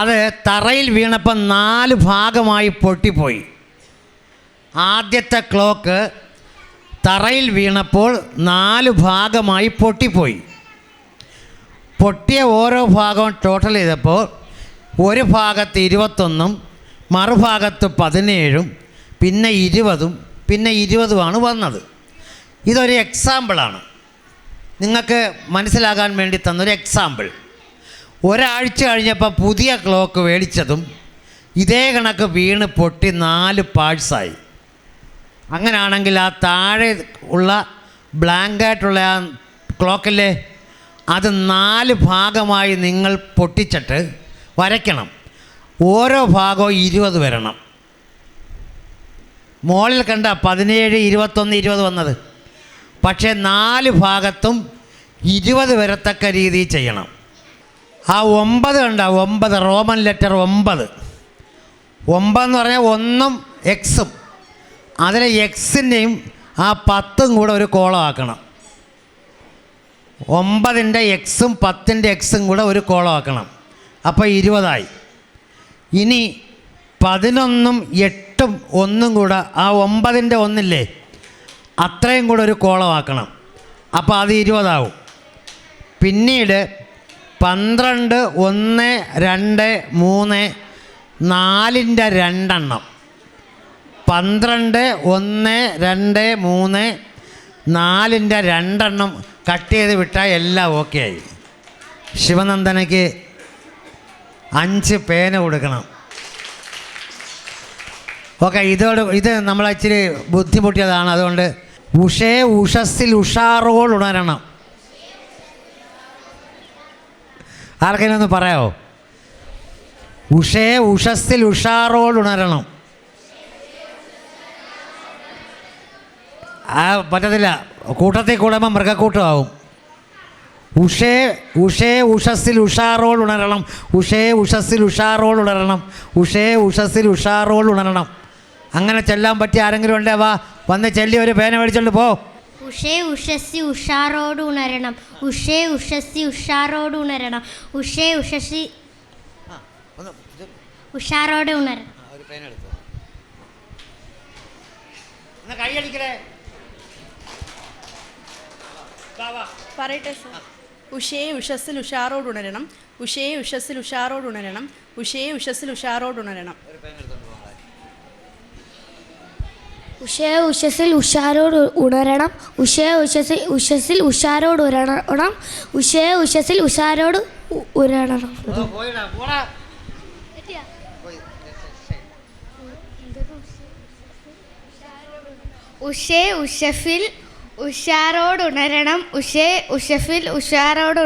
അത് തറയിൽ വീണപ്പോൾ 4 ഭാഗമായി പൊട്ടിപ്പോയി. ആദ്യത്തെ ക്ലോക്ക് തറയിൽ വീണപ്പോൾ 4 ഭാഗമായി പൊട്ടിപ്പോയി. പൊട്ടിയ ഓരോ ഭാഗവും ടോട്ടൽ ചെയ്തപ്പോൾ ഒരു ഭാഗത്ത് 21, മറുഭാഗത്ത് 17, പിന്നെ 20, പിന്നെ 20 വന്നത്. ഇതൊരു എക്സാമ്പിളാണ്, നിങ്ങൾക്ക് മനസ്സിലാകാൻ വേണ്ടി തന്നൊരു എക്സാമ്പിൾ. ഒരാഴ്ച കഴിഞ്ഞപ്പോൾ പുതിയ ക്ലോക്ക് മേടിച്ചതും ഇതേ കണക്ക് വീണ് പൊട്ടി 4 പാഴ്സായി. അങ്ങനെയാണെങ്കിൽ ആ താഴെ ഉള്ള ബ്ലാങ്കായിട്ടുള്ള ആ ക്ലോക്കല്ലേ, അത് 4 ഭാഗമായി നിങ്ങൾ പൊട്ടിച്ചിട്ട് വരയ്ക്കണം. ഓരോ ഭാഗവും 20 വരണം. മുകളിൽ കണ്ട 17, 21, 20 വന്നത്. പക്ഷേ 4 ഭാഗത്തും 20 വരത്തക്ക രീതിയിൽ ചെയ്യണം. ആ 9 കണ്ട? 9 റോമൻ ലെറ്റർ 9. 9 എന്ന് പറഞ്ഞാൽ 1ഉം എക്സും. അതിൽ എക്സിൻ്റെയും ആ 10ഉം കൂടെ ഒരു കോളം ആക്കണം. 9ൻ്റെ എക്സും 10ൻ്റെ എക്സും കൂടെ ഒരു കോളം ആക്കണം. അപ്പോൾ 20ആയി. ഇനി 11ഉം 8ഉം 1 കൂടെ ആ 9ൻ്റെ 1 അത്രയും കൂടെ ഒരു കോളമാക്കണം. അപ്പോൾ അത് 20 ആവും. പിന്നീട് 12, 1, 2, 3, 4ൻ്റെ 2 12, 1, 2, 3, 4ൻ്റെ 2 കട്ട് ചെയ്ത് വിട്ടാൽ എല്ലാം ഓക്കെ ആയി. ശിവനന്ദനയ്ക്ക് 5 പേന കൊടുക്കണം. ഓക്കെ, ഇത് നമ്മൾ ഇച്ചിരി ബുദ്ധിമുട്ടിയതാണ്. അതുകൊണ്ട് ഉഷേ ഉഷസ്സിൽ ഉഷാറോൾ ഉണരണം. ആർക്കെങ്കിലും ഒന്ന് പറയാമോ? ഉഷേ ഉഷസ്സിൽ ഉഷാറോൾ ഉണരണം. പറ്റത്തില്ല, കൂട്ടത്തിൽ കൂടുമ്പോൾ മൃഗക്കൂട്ടമാവും. ഉഷേ ഉഷസ്സിൽ ഉഷാറോൾ ഉണരണം. ഉഷേ ഉഷസ്സിൽ ഉഷാറോൾ ഉണരണം. ഉഷേ ഉഷസ്സിൽ ഉഷാറോൾ ഉണരണം. അങ്ങനെ ചെല്ലാൻ പറ്റിയ ആരെങ്കിലും ഉണ്ടേ വാ, വന്ന് ചെല്ലി ഒരു പേന മേടിച്ചോണ്ട് പോ. ഉഷേ ഉഷസ്സി ഉഷാറോട് ഉണരണം. ഉഷേ ഉഷസ്സി ഉഷാറോട് ഉണരണം. ഉഷേ ഉഷസ്സി ഉഷാറോട് ഉണരണം. പറയട്ടെ സർ. ഉഷേ ഉഷസ്സിൽ ഉഷാറോട് ഉണരണം. ഉഷേ ഉഷസ്സിൽ ഉഷാറോട് ഉണരണം. ഉഷേ ഉഷസ്സിൽ ഉഷാറോട് ഉണരണം. ഉഷേ ഉഷസ്സിൽ ഉഷാറോട് ഉണരണം. ഉഷേ ഉഷസ്സിൽ ഉഷാറോട് ഉണരണം. ഉഷേ ഉഷസ്സിൽ ഉഷാറോട് ഉണരണം. ഉഷേ ഉഷഫിൽ ഉഷാറോട് ഉണരണം. ഉഷേ ഉഷഫിൽ ഉഷാറോട്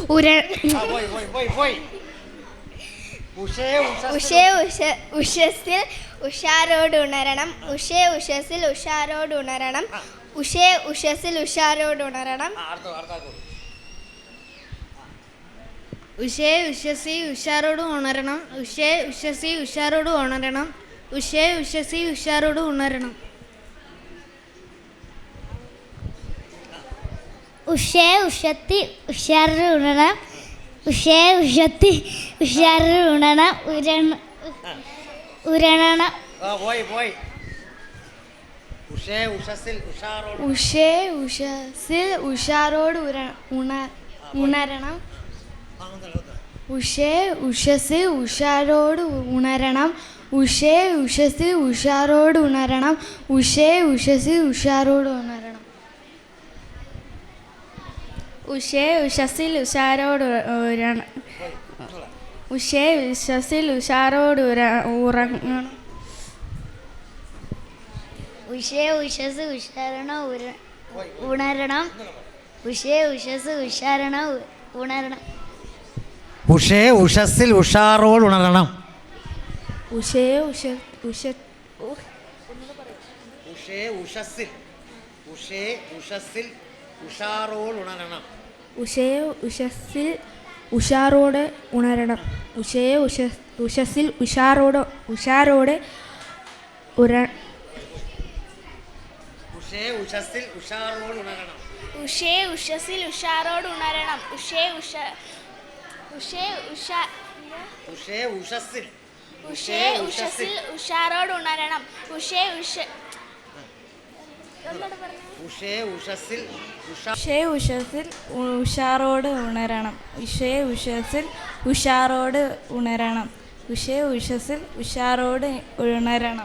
ഉഷേ ഉഷസ്സിൽ ഉഷാറോട് ഉണരണം. ഉഷേ ഉഷസ്സിൽ ഉഷാറോട് ഉണരണം. ഉഷേ ഉഷസ്സിൽ ഉഷാറോട് ഉണരണം. ഉഷേ ഉഷസ്സി ഉഷാറോട് ഉണരണം. ഉഷേ ഉഷസ്സി ഉഷാറോട് ഉണരണം. ഉഷേ ഉഷസ്സി ഉഷാറോട് ഉണരണം. ഉഷേ ഉഷത്തി ഉഷാറോട് ഉണരണം. ഉഷേ ഉഷത്തി ഉഷാറോട് ഉണരണം. ഉരണണം. ഉഷേ ഉഷസ്സിൽ ഉഷാറോട് ഉണരണം. ഉഷേ ഉഷസ്സിൽ ഉഷാറോട് ഉണരണം. ഉഷേ ഉഷസ്സിൽ ഉഷാറോട് ഉണരണം. ഉഷേ ഉഷസ്സിൽ ഉഷാറോട് ഉണരണം. ഉഷേ ഉഷസ്സിൽ ഉഷാറോട് ഉറങ്ങണം. ഉഷേ ഉഷസ്സിൽ ഉഷാറോട് ഉറങ്ങണം. ഉഷേ ഉഷസ് ഉഷാരണം ഉണരണം. ഉഷേ ഉഷസ് ഉഷാരണം ഉണരണം. ഉഷേ ഉഷസ്സിൽ ഉഷാറോൾ ഉണരണം. ഉഷേ ഉഷസ്സിൽ ഉഷാറോൾ ഉണരണം. ഉഷേ ഉഷസ്സിൽ ഉഷാറോട് ഉണരണം. ഉഷേ ഉഷസ്സിൽ ഉഷാറോട് ഉഷേ ഉഷസ്സിൽ ഉഷാറോൾ ഉണരണം. ഉഷേ ഉഷസ്സിൽ ഉഷാറോട് ഉണരണം. ഉഷേ ഉഷസ്സിൽ ഉഷാറോട് ഉണരണം. ഉഷേ ഉഷസ്സിൽ ഉഷാറോട് ഉണരണം. ഉഷേ ഉഷസ്സിൽ ഉഷാറോട് ഉണരണം. ഉഷേ ഉഷസ്സിൽ ഉഷാറോട് ഉണരണം.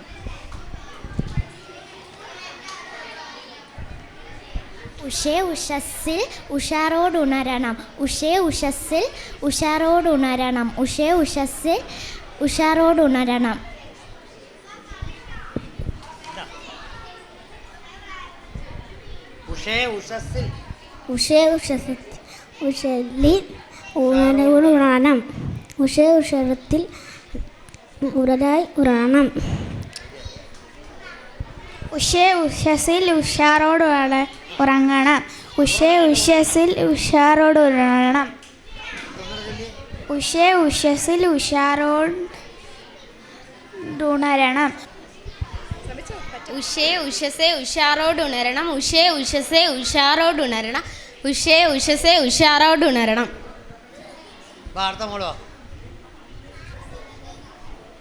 ഉഷേ ഉഷസ്സിൽ ഉഷാറോട് ഉണരണം. ഉഷേ ഉഷസ്സിൽ ഉഷാറോട് ഉണരണം. ഉഷേ ഉഷസ്സിൽ ഉഷാറോട് ഉണരണം. ഉഷേ ഉഷസ്സിൽ ഉണരണം. ഉഷേ ഉഷത്തിൽ ഉറതായി ഉറണം. ഉഷേ ഉഷസ്സിൽ ഉഷാറോട് ഉറങ്ങണം. ഉഷേ ഉഷസ്സിൽ ഉഷാറോട് ഉറങ്ങണം. ഉഷേ ഉഷസ്സിൽ ഉഷാറോട് ഉണരണം. ഉഷേ ഉഷസെ ഉഷാറോട് ഉണരണം. ഉഷേ ഉഷസെ ഉഷാറോട് ഉണരണം. ഉഷേ ഉഷസെ ഉഷാറോട് ഉണരണം.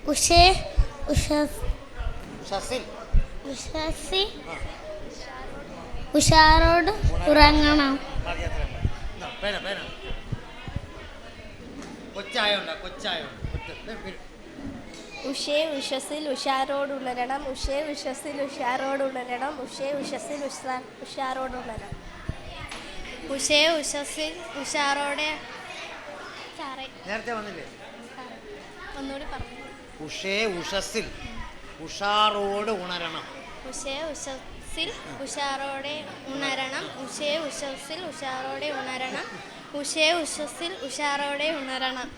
ഉഷേ ഉഷസ് ഉഷസ്സിൽ ഉഷസി ഉഷാറോട് ഉറങ്ങണം. ഉഷേ ഉഷസ്സിൽ ഉഷാരോടുണരണം. ഉഷേ ഉഷസ്സിൽ ഉഷാരോടുണരണം. ഉഷേ ഉഷസ്സിൽ ഉഷാരോടുണരണം. ഉഷേ ഉഷസിൽ ഉഷാറോടെ നേരത്തെ വന്നില്ലേ? ഒന്നുകൂടി പറഞ്ഞു. ഉഷേ ഉഷസ്സിൽ ഉഷാറോട് ഉണരണം. ഉഷേ ഉഷസിൽ ഉഷാറോടെ ഉണരണം. ഉഷേ ഉഷസിൽ ഉഷാറോടെ ഉണരണം. ഉഷേ ഉഷസിൽ ഉഷാറോടെ ഉണരണം.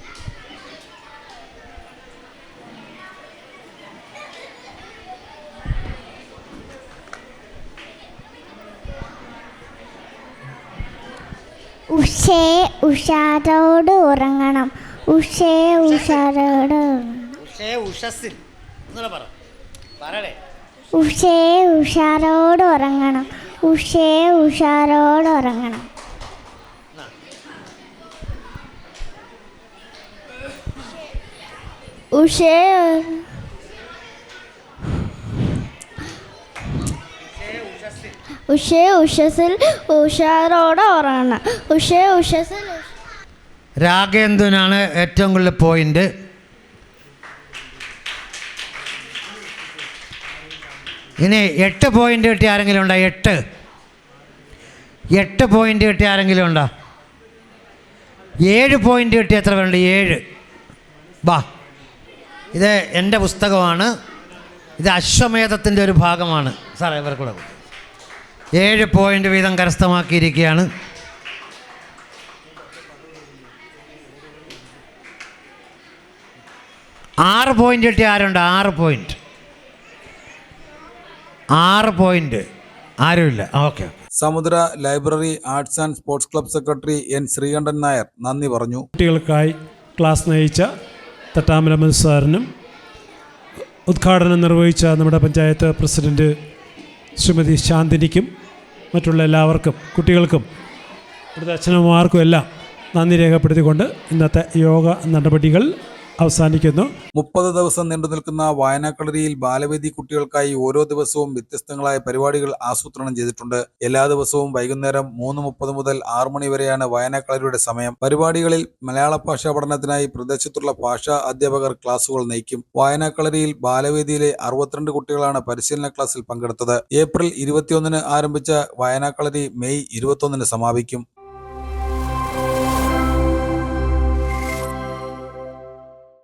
ഉഷേ ഉഷാരോട് ഉറങ്ങണം. ഉഷേ ഉഷാരോട് ഉഷേ ഉഷസ്സിൽ ഒന്നുകൂടെ പറയടേ. ഉഷേ ഉഷാരോട് ഉറങ്ങണം. ഉഷേ ഉഷാരോട് ഉറങ്ങണം. ഉഷേ ഉഷേ ഉഷസിൽ ഉഷാരോടെ ഉറങ്ങണം. ഉഷേ ഉഷസിൽ രാഗേന്ദുവിനാണ് ഏറ്റവും കൂടുതൽ പോയിന്റ്. ഇനി 8 പോയിന്റ് കിട്ടിയ ആരെങ്കിലും ഉണ്ടോ? 8 പോയിന്റ് കിട്ടിയ ആരെങ്കിലും ഉണ്ടോ? 7 പോയിന്റ് കിട്ടിയ എത്ര പേരുണ്ട്? 7. വാ, ഇത് എൻ്റെ പുസ്തകമാണ്. ഇത് അശ്വമേധത്തിൻ്റെ ഒരു ഭാഗമാണ്. സാറേ ഇവർക്കൂടെ 7 പോയിന്റ് വീതം കരസ്ഥമാക്കിയിരിക്കുകയാണ്. ആറ് പോയിന്റ് കിട്ടിയ ആരുണ്ട്? 6 പോയിന്റ് ആരുമില്ല. Okay. Samudra library arts and sports club secretary N Sreekantan Nair നന്ദി പറഞ്ഞു. കുട്ടികൾക്കായി ക്ലാസ് നയിച്ച തട്ടാമല മധു സാറിനും ഉദ്ഘാടനം നിർവഹിച്ച നമ്മുടെ പഞ്ചായത്ത് പ്രസിഡൻറ്റ് ശ്രീമതി ശാന്തിനിക്കും മറ്റുള്ള എല്ലാവർക്കും, കുട്ടികൾക്കും ഇവിടുത്തെ അച്ഛനമ്മമാർക്കും എല്ലാം നന്ദി രേഖപ്പെടുത്തിക്കൊണ്ട് ഇന്നത്തെ യോഗ നടപടികൾ അവസാനിക്കുന്നു. 30 ദിവസം നീണ്ടു നിൽക്കുന്ന വായനാക്കളരിയിൽ ബാലവേദി കുട്ടികൾക്കായി ഓരോ ദിവസവും വ്യത്യസ്തങ്ങളായ പരിപാടികൾ ആസൂത്രണം ചെയ്തിട്ടുണ്ട്. എല്ലാ ദിവസവും വൈകുന്നേരം 3:30 മുതൽ 6 മണി വരെയാണ് വായനാക്കളരിയുടെ സമയം. പരിപാടികളിൽ മലയാള ഭാഷാ പഠനത്തിനായി പ്രദേശത്തുള്ള ഭാഷാ അധ്യാപകർ ക്ലാസുകൾ നയിക്കും. വായനാക്കളരിയിൽ ബാലവേദിയിലെ 62 കുട്ടികളാണ് പരിശീലന ക്ലാസ്സിൽ പങ്കെടുത്തത്. ഏപ്രിൽ 21 ആരംഭിച്ച വായനാക്കളരി മെയ് 21 സമാപിക്കും.